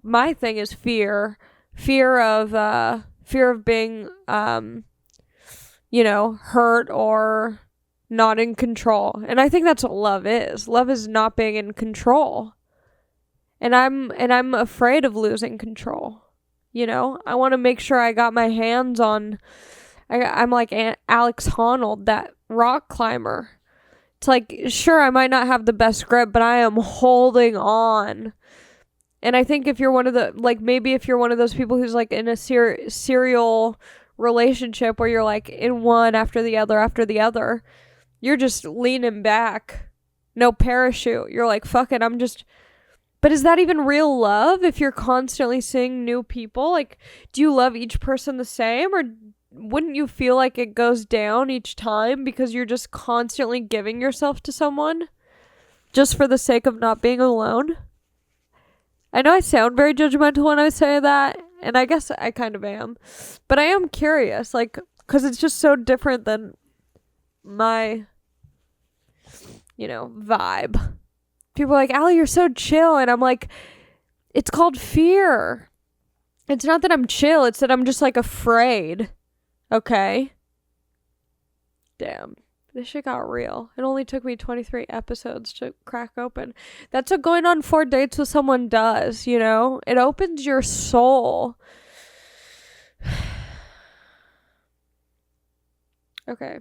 my thing is fear of being hurt or not in control. And I think that's what love is. Love is not being in control. And I'm afraid of losing control. I want to make sure I got my hands on, I'm like Alex Honnold, that rock climber. It's like, sure, I might not have the best grip, but I am holding on. And I think if you're one of the, like, maybe if you're one of those people who's, like, in a serial relationship where you're, like, in one after the other, you're just leaning back. No parachute. You're like, fuck it, but is that even real love if you're constantly seeing new people? Like, do you love each person the same, or wouldn't you feel like it goes down each time because you're just constantly giving yourself to someone just for the sake of not being alone? I know I sound very judgmental when I say that, and I guess I kind of am, but I am curious, like, because it's just so different than my, vibe. People are like, Allie, you're so chill, and I'm like, it's called fear. It's not that I'm chill, it's that I'm just, like, afraid. Okay? Damn. This shit got real. It only took me 23 episodes to crack open. That's what going on 4 dates with someone does, It opens your soul. Okay.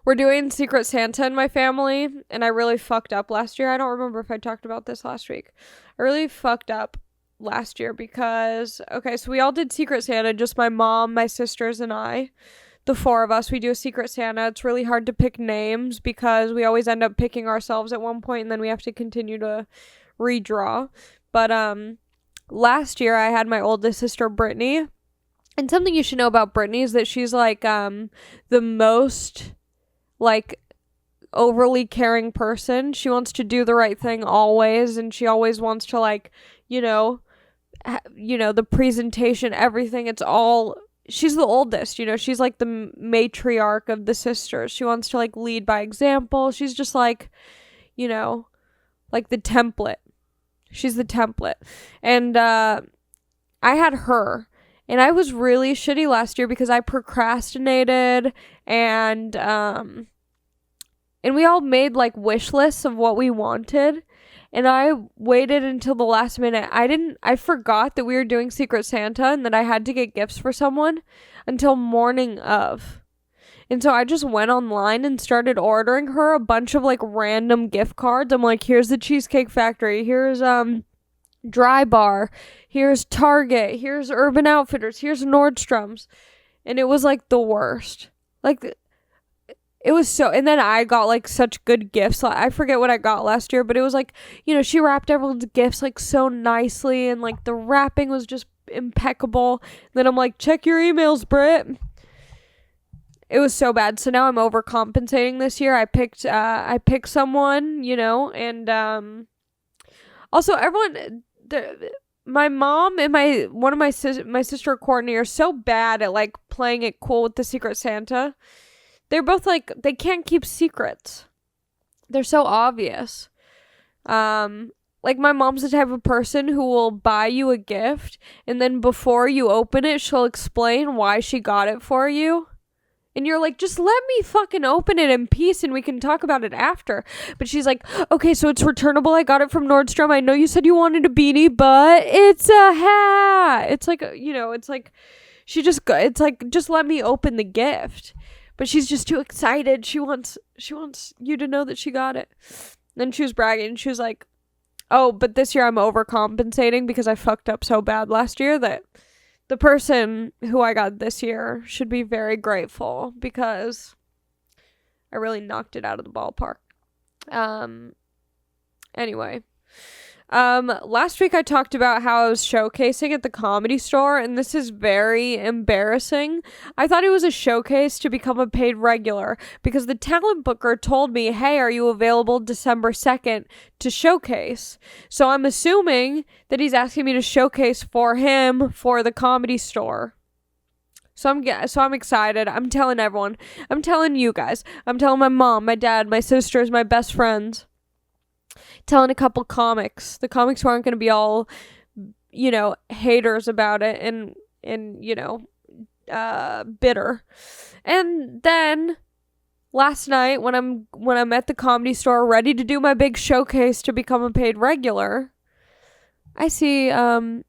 We're doing Secret Santa in my family, and I really fucked up last year. I don't remember if I talked about this last week. I really fucked up last year because, so we all did Secret Santa, just my mom, my sisters, and I. The 4 of us, we do a Secret Santa. It's really hard to pick names because we always end up picking ourselves at one point, and then we have to continue to redraw. But last year I had my oldest sister, Brittany. And something you should know about Brittany is that she's, like, the most, like, overly caring person. She wants to do the right thing always, and she always wants to, like, the presentation, everything, it's all, she's the oldest, she's, like, the matriarch of the sisters. She wants to, like, lead by example. She's just, like, like the template. She's the template. And I had her. And I was really shitty last year because I procrastinated and we all made like wish lists of what we wanted. And I waited until the last minute. I forgot that we were doing Secret Santa and that I had to get gifts for someone until morning of. And so I just went online and started ordering her a bunch of like random gift cards. I'm like, here's the Cheesecake Factory. Here's Dry Bar. Here's Target. Here's Urban Outfitters. Here's Nordstrom's. And it was like the worst. Like, it was so, and then I got like such good gifts. I forget what I got last year, but it was like, you know, she wrapped everyone's gifts like so nicely and like the wrapping was just impeccable. Then I'm like, check your emails, Britt. It was so bad. So now I'm overcompensating this year. I picked someone, you know, and also everyone, my mom and my sister Courtney are so bad at like playing it cool with the Secret Santa. They're both like, they can't keep secrets. They're so obvious. Like my mom's the type of person who will buy you a gift and then before you open it, she'll explain why she got it for you. And you're like, just let me fucking open it in peace and we can talk about it after. But she's like, okay, so it's returnable. I got it from Nordstrom. I know you said you wanted a beanie, but it's a hat. It's like, you know, it's like, it's like, just let me open the gift. But she's just too excited. She wants you to know that she got it. Then she was bragging. She was like, oh, but this year I'm overcompensating because I fucked up so bad last year that the person who I got this year should be very grateful because I really knocked it out of the ballpark. Anyway. Last week I talked about how I was showcasing at the Comedy Store, and this is very embarrassing. I thought it was a showcase to become a paid regular because the talent booker told me, hey, are you available December 2nd to showcase? So I'm assuming that he's asking me to showcase for him for the Comedy Store. So I'm excited. I'm telling everyone. I'm telling you guys. I'm telling my mom, my dad, my sisters, my best friends. Telling a couple comics. The comics aren't going to be all, you know, haters about it and you know, bitter. And then last night when I'm at the Comedy Store ready to do my big showcase to become a paid regular, I see none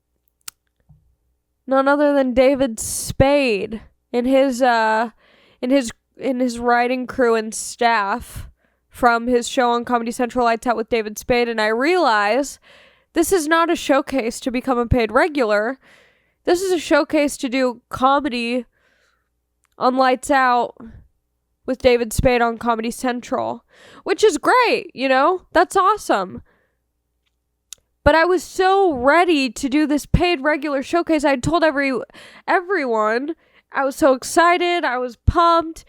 other than David Spade and his writing crew and staff from his show on Comedy Central, Lights Out with David Spade, and I realize this is not a showcase to become a paid regular. This is a showcase to do comedy on Lights Out with David Spade on Comedy Central, which is great, you know? That's awesome. But I was so ready to do this paid regular showcase. I told everyone. I was so excited. I was pumped.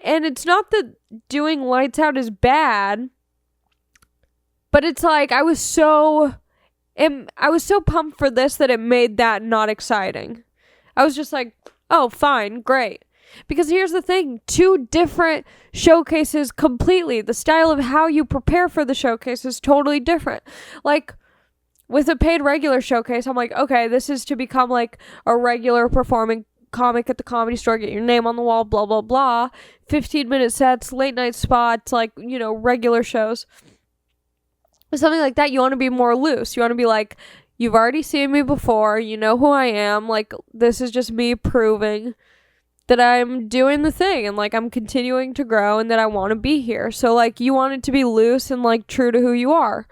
And it's not that doing Lights Out is bad, but it's like I was so pumped for this that it made that not exciting. I was just like, oh, fine, great. Because here's the thing, 2 different showcases completely. The style of how you prepare for the showcase is totally different. Like, with a paid regular showcase, I'm like, okay, this is to become like a regular performing comic at the Comedy Store, get your name on the wall, blah, blah, blah. 15-minute sets, late night spots, like, you know, regular shows. Something like that, you want to be more loose. You want to be like, you've already seen me before, you know who I am, like, this is just me proving that I'm doing the thing, and, like, I'm continuing to grow, and that I want to be here. So, like, you want it to be loose and, like, true to who you are.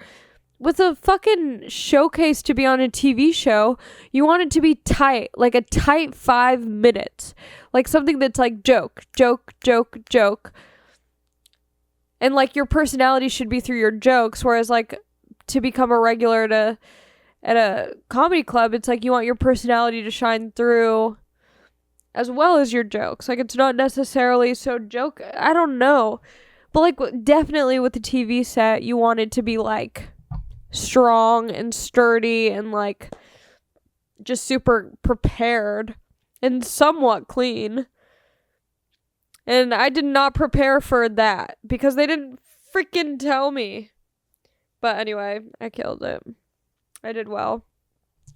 With a fucking showcase to be on a TV show, you want it to be tight, like a tight 5 minutes. Like something that's like joke. And like your personality should be through your jokes, whereas like to become a regular at a comedy club, it's like you want your personality to shine through as well as your jokes. Like it's not necessarily so joke, I don't know. But like definitely with the TV set, you want it to be like strong and sturdy and like just super prepared and somewhat clean. And I did not prepare for that because they didn't freaking tell me. But anyway, I killed it. I did well.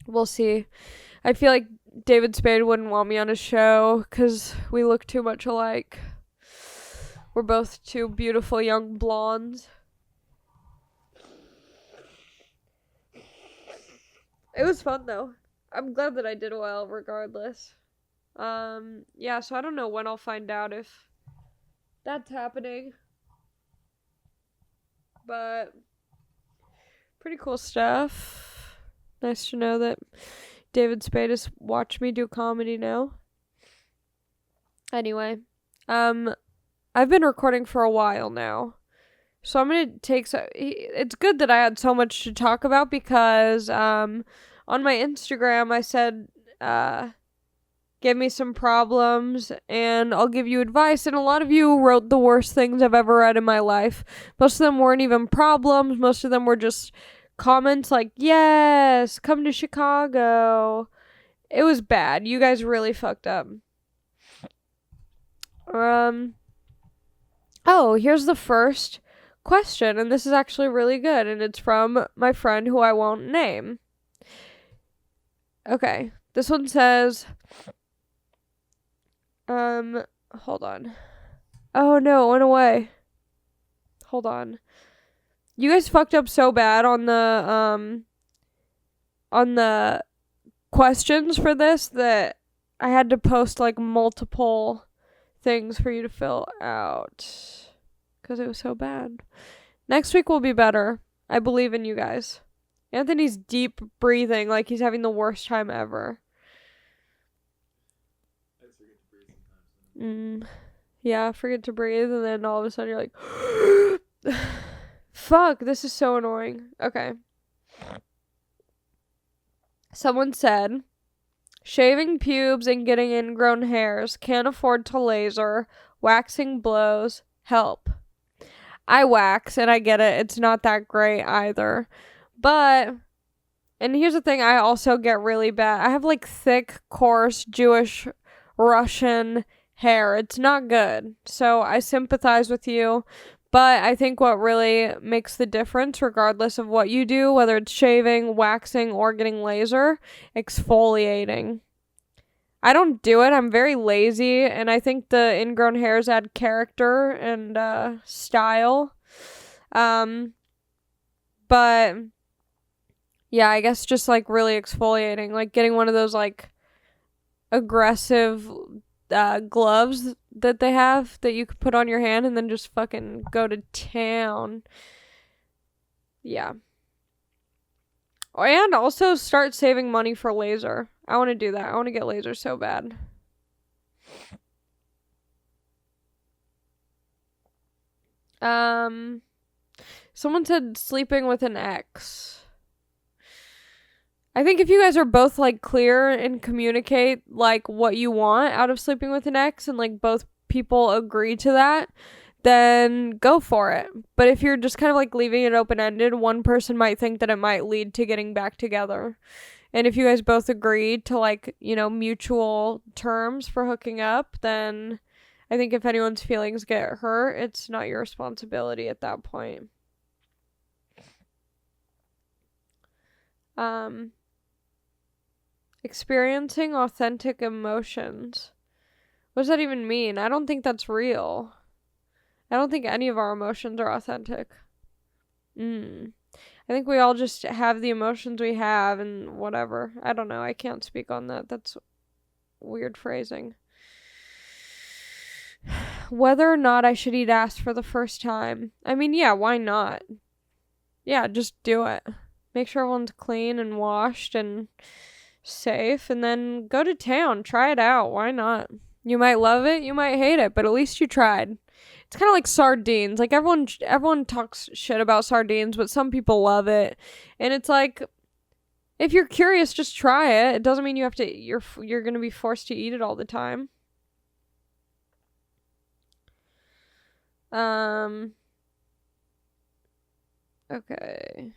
We'll see. I feel like David Spade wouldn't want me on his show because we look too much alike. We're both two beautiful young blondes. It was fun though. I'm glad that I did well regardless. Yeah, so I don't know when I'll find out if that's happening. But pretty cool stuff. Nice to know that David Spade has watched me do comedy now. Anyway, I've been recording for a while now. So I'm going to take it's good that I had so much to talk about because on my Instagram I said give me some problems and I'll give you advice, and a lot of you wrote the worst things I've ever read in my life. Most of them weren't even problems. Most of them were just comments like, yes, come to Chicago. It was bad. You guys really fucked up. Oh, here's the first question, and this is actually really good, and it's from my friend who I won't name. Okay, this one says, hold on. Oh no, it went away. Hold on. You guys fucked up so bad on the questions for this that I had to post like multiple things for you to fill out because it was so bad. Next week will be better. I believe in you guys. Anthony's deep breathing like he's having the worst time ever. I just forget to breathe sometimes. Yeah, forget to breathe, and then all of a sudden you're like, fuck, this is so annoying. Okay. Someone said, shaving pubes and getting ingrown hairs, can't afford to laser, waxing blows, help. I wax, and I get it, it's not that great either. But, and here's the thing, I also get really bad. I have like thick, coarse, Jewish, Russian hair. It's not good. So I sympathize with you. But I think what really makes the difference, regardless of what you do, whether it's shaving, waxing, or getting laser, exfoliating. I don't do it. I'm very lazy, and I think the ingrown hairs add character and style. But yeah, I guess just like really exfoliating, like getting one of those like aggressive gloves that they have that you could put on your hand and then just fucking go to town. Yeah. And also start saving money for laser. I want to do that. I want to get laser so bad. Someone said sleeping with an ex. I think if you guys are both like clear and communicate like what you want out of sleeping with an ex and like both people agree to that, then go for it. But if you're just kind of like leaving it open-ended, one person might think that it might lead to getting back together. And if you guys both agree to like, you know, mutual terms for hooking up, then I think if anyone's feelings get hurt, it's not your responsibility at that point. Experiencing authentic emotions. What does that even mean? I don't think that's real. I don't think any of our emotions are authentic. I think we all just have the emotions we have and whatever. I don't know. I can't speak on that. That's weird phrasing. Whether or not I should eat ass for the first time. I mean, yeah, why not? Yeah, just do it. Make sure everyone's clean and washed and safe, and then go to town. Try it out. Why not? You might love it, you might hate it, but at least you tried. It's kind of like sardines. Like everyone talks shit about sardines, but some people love it. And it's like, if you're curious, just try it. It doesn't mean you have to. You're gonna be forced to eat it all the time. Okay.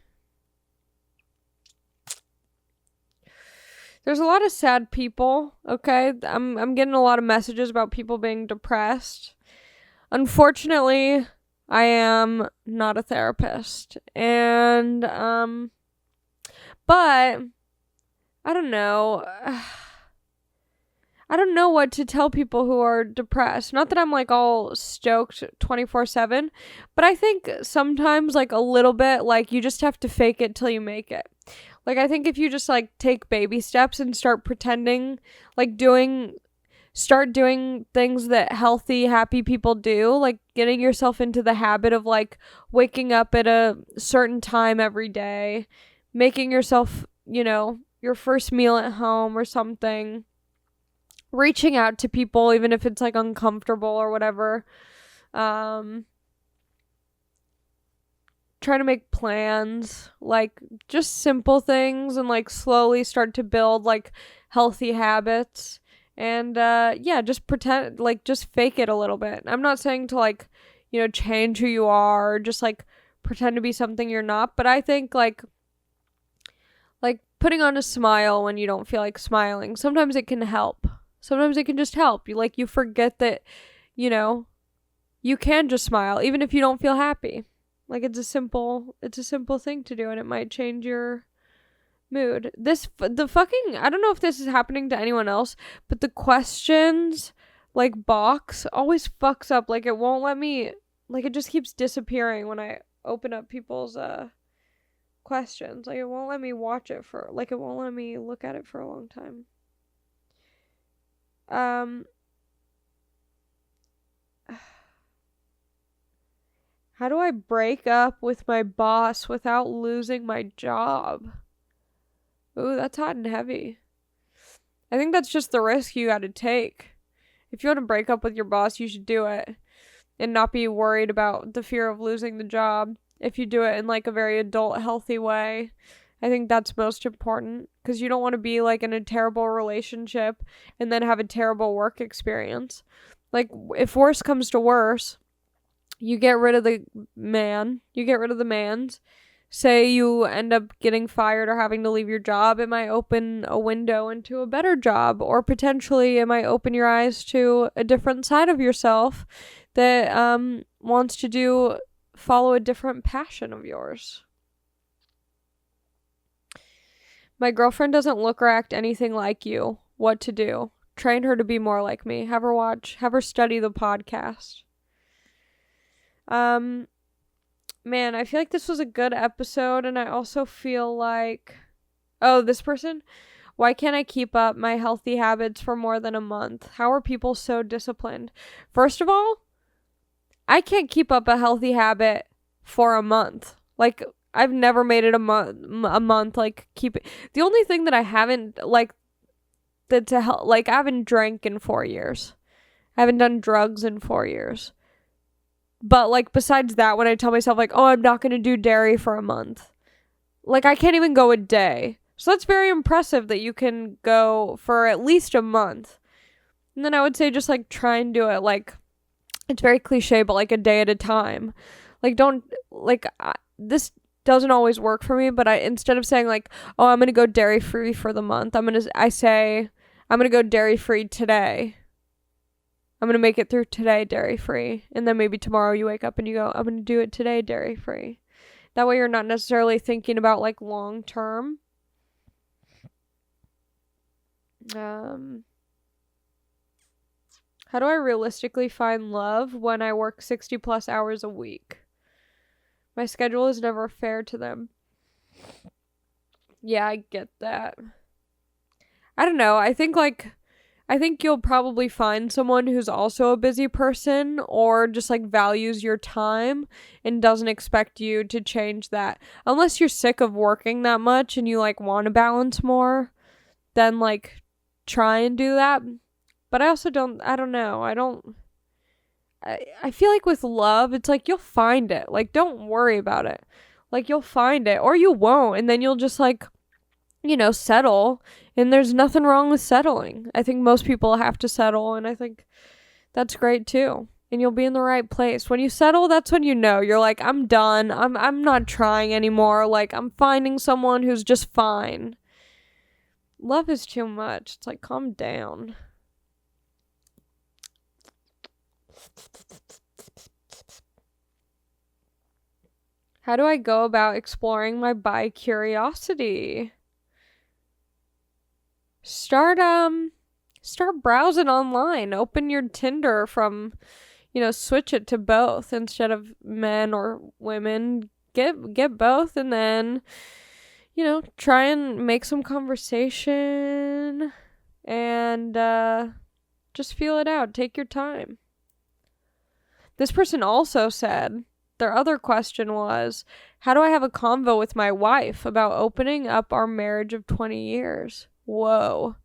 There's a lot of sad people, okay? I'm getting a lot of messages about people being depressed. Unfortunately, I am not a therapist. And, but I don't know. I don't know what to tell people who are depressed. Not that I'm like all stoked 24/7, but I think sometimes like a little bit, like you just have to fake it till you make it. Like I think if you just like take baby steps and start pretending, like start doing things that healthy, happy people do, like getting yourself into the habit of like waking up at a certain time every day, making yourself, your first meal at home or something, reaching out to people even if it's like uncomfortable or whatever, trying to make plans, like just simple things, and like slowly start to build like healthy habits. And just pretend, like just fake it a little bit. I'm not saying to like change who you are or just like pretend to be something you're not, but I think like putting on a smile when you don't feel like smiling, sometimes it can help. Sometimes it can just help. You forget that, you can just smile even if you don't feel happy. Like it's a simple thing to do, and it might change your mood. I don't know if this is happening to anyone else, but the questions like box always fucks up. Like it won't let me, like it just keeps disappearing when I open up people's questions. Like it won't let me watch it it won't let me look at it for a long time. How do I break up with my boss without losing my job? Ooh, that's hot and heavy. I think that's just the risk you gotta take. If you want to break up with your boss, you should do it and not be worried about the fear of losing the job. If you do it in like a very adult, healthy way, I think that's most important, because you don't want to be like in a terrible relationship and then have a terrible work experience. Like if worse comes to worse, you get rid of the mans. Say you end up getting fired or having to leave your job, it might open a window into a better job, or potentially it might open your eyes to a different side of yourself that wants to follow a different passion of yours. My girlfriend doesn't look or act anything like you. What to do? Train her to be more like me. Have her study the podcast. Man, I feel like this was a good episode, and I also feel like, this person, why can't I keep up my healthy habits for more than a month? How are people so disciplined? First of all, I can't keep up a healthy habit for a month. Like, I've never made it a month, like, keep it. The only thing that I haven't, like, I haven't drank in 4 years. I haven't done drugs in 4 years. But, like, besides that, when I tell myself, like, oh, I'm not going to do dairy for a month, like, I can't even go a day. So that's very impressive that you can go for at least a month. And then I would say just, like, try and do it, like, it's very cliche, but, like, a day at a time. Like, this doesn't always work for me, but instead of saying, like, oh, I'm going to go dairy-free for the month, I say, I'm going to go dairy-free today. I'm going to make it through today dairy-free. And then maybe tomorrow you wake up and you go, I'm going to do it today dairy-free. That way you're not necessarily thinking about, like, long-term. How do I realistically find love when I work 60+ hours a week? My schedule is never fair to them. Yeah, I get that. I don't know. I think you'll probably find someone who's also a busy person, or just like values your time and doesn't expect you to change that. Unless you're sick of working that much and you like want to balance more, then like try and do that. But I don't know. I feel like with love, it's like you'll find it. Like, don't worry about it. Like, you'll find it, or you won't, and then you'll just like, settle. And there's nothing wrong with settling. I think most people have to settle, and I think that's great too. And you'll be in the right place. When you settle, that's when you're like, I'm done. I'm not trying anymore. Like, I'm finding someone who's just fine. Love is too much. It's like, calm down. How do I go about exploring my bi-curiosity? Start browsing online. Open your Tinder from, switch it to both instead of men or women. Get both, and then, try and make some conversation and just feel it out. Take your time. This person also said their other question was, how do I have a convo with my wife about opening up our marriage of 20 years? Whoa.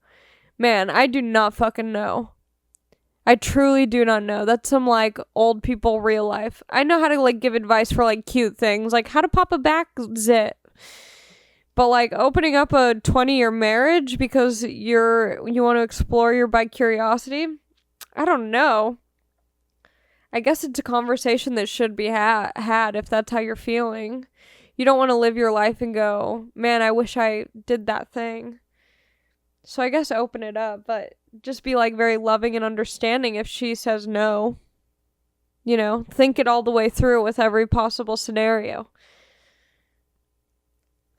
Man, I do not fucking know. I truly do not know. That's some, old people real life. I know how to, give advice for, cute things, like how to pop a back zit. But, opening up a 20-year marriage because you want to explore your bi-curiosity? I don't know. I guess it's a conversation that should be had if that's how you're feeling. You don't want to live your life and go, man, I wish I did that thing. So I guess open it up, but just be very loving and understanding if she says no. Think it all the way through with every possible scenario.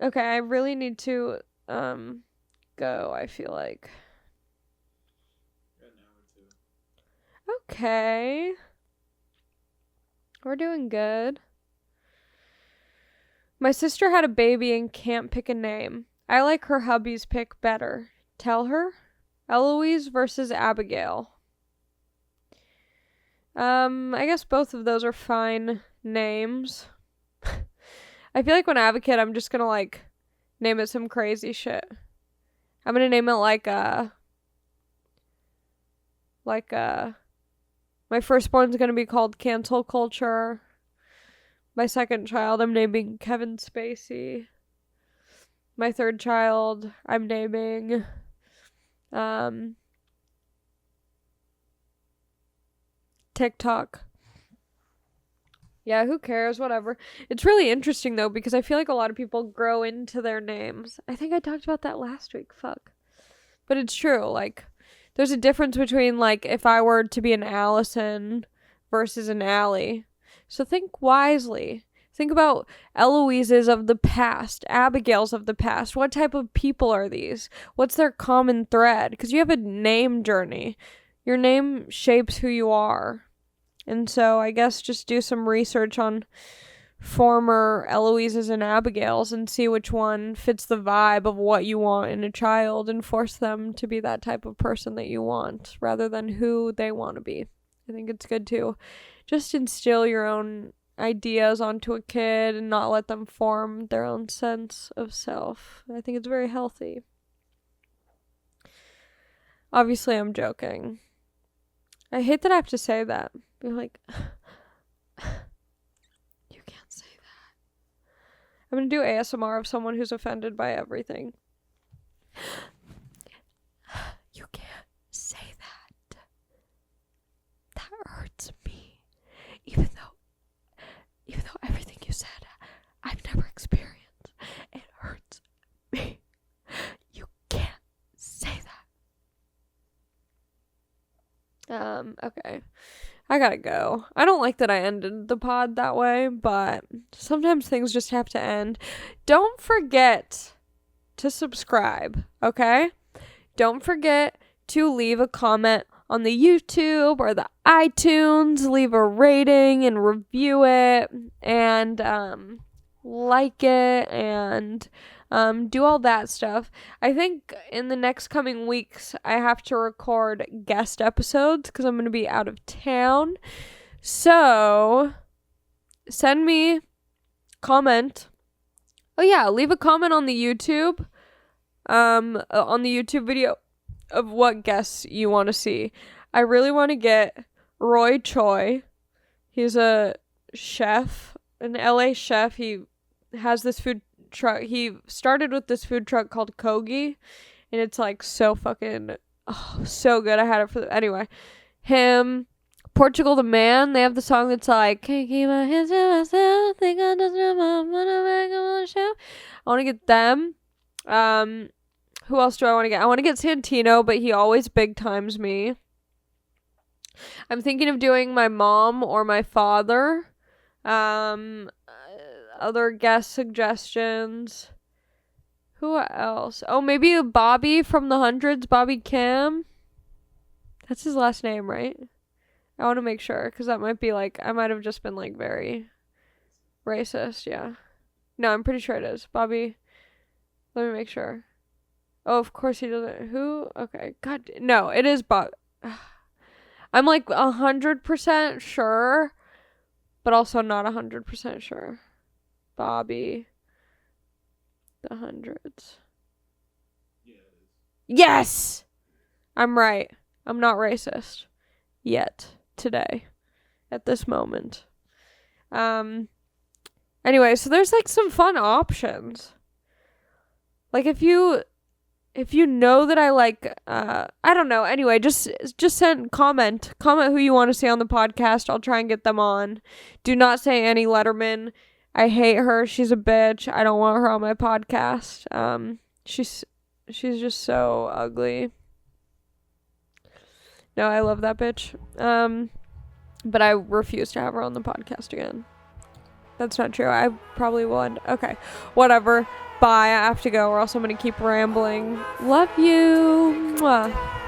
Okay, I really need to go, I feel like. Got an hour or two. Okay. We're doing good. My sister had a baby and can't pick a name. I like her hubby's pick better. Tell her? Eloise versus Abigail. I guess both of those are fine names. I feel like when I have a kid, I'm just gonna name it some crazy shit. I'm gonna name it my firstborn's gonna be called Cancel Culture. My second child, I'm naming Kevin Spacey. My third child, I'm naming TikTok. Yeah, who cares? Whatever. It's really interesting though, because I feel like a lot of people grow into their names. I think I talked about that last week. Fuck. But it's true. There's a difference between if I were to be an Allison versus an Allie. So think wisely. Think about Eloise's of the past, Abigail's of the past. What type of people are these? What's their common thread? Because you have a name journey. Your name shapes who you are. And so I guess just do some research on former Eloise's and Abigail's and see which one fits the vibe of what you want in a child and force them to be that type of person that you want rather than who they want to be. I think it's good to just instill your own ideas onto a kid and not let them form their own sense of self. I think it's very healthy. Obviously, I'm joking. I hate that I have to say that. Be like, you can't say that. I'm gonna do ASMR of someone who's offended by everything. You can't say that. That hurts me. Even though everything you said, I've never experienced. It hurts me. You can't say that. Okay. I gotta go. I don't like that I ended the pod that way, but sometimes things just have to end. Don't forget to subscribe, okay? Don't forget to leave a comment on the YouTube or the iTunes. Leave a rating and review it and like it and do all that stuff. I think in the next coming weeks I have to record guest episodes because I'm going to be out of town. So send me comment. Oh yeah, leave a comment on the YouTube video of what guests you want to see. I really want to get Roy Choi. He's a chef, an LA chef. He has this food truck. He started with this food truck called Kogi, and it's so fucking so good. I had it anyway. Him, Portugal the Man. They have the song that's can't keep my hands to myself. Think I just want to show. I want to get them. Who else do I want to get? I want to get Santino, but he always big times me. I'm thinking of doing my mom or my father. other guest suggestions. Who else? Oh, maybe Bobby from the hundreds. Bobby Kim. That's his last name, right? I want to make sure, because that might be like, I might have just been like very racist. Yeah. No, I'm pretty sure it is. Bobby. Let me make sure. Oh, of course he doesn't. Who? Okay. God. No, it is Bob. I'm like 100% sure, but also not 100% sure. Bobby. The hundreds. Yeah, it is. Yes! I'm right. I'm not racist. Yet. Today. At this moment. Anyway, so there's like some fun options. Like if you know that I like I don't know. Anyway, just comment who you want to see on the podcast. I'll try and get them on. Do not say Annie Letterman. I hate her. She's a bitch. I don't want her on my podcast. She's just so ugly. No, I love that bitch. But I refuse to have her on the podcast again. That's not true. I probably will end. Okay. Whatever. Bye. I have to go or else I'm going to keep rambling. Love you. Mwah.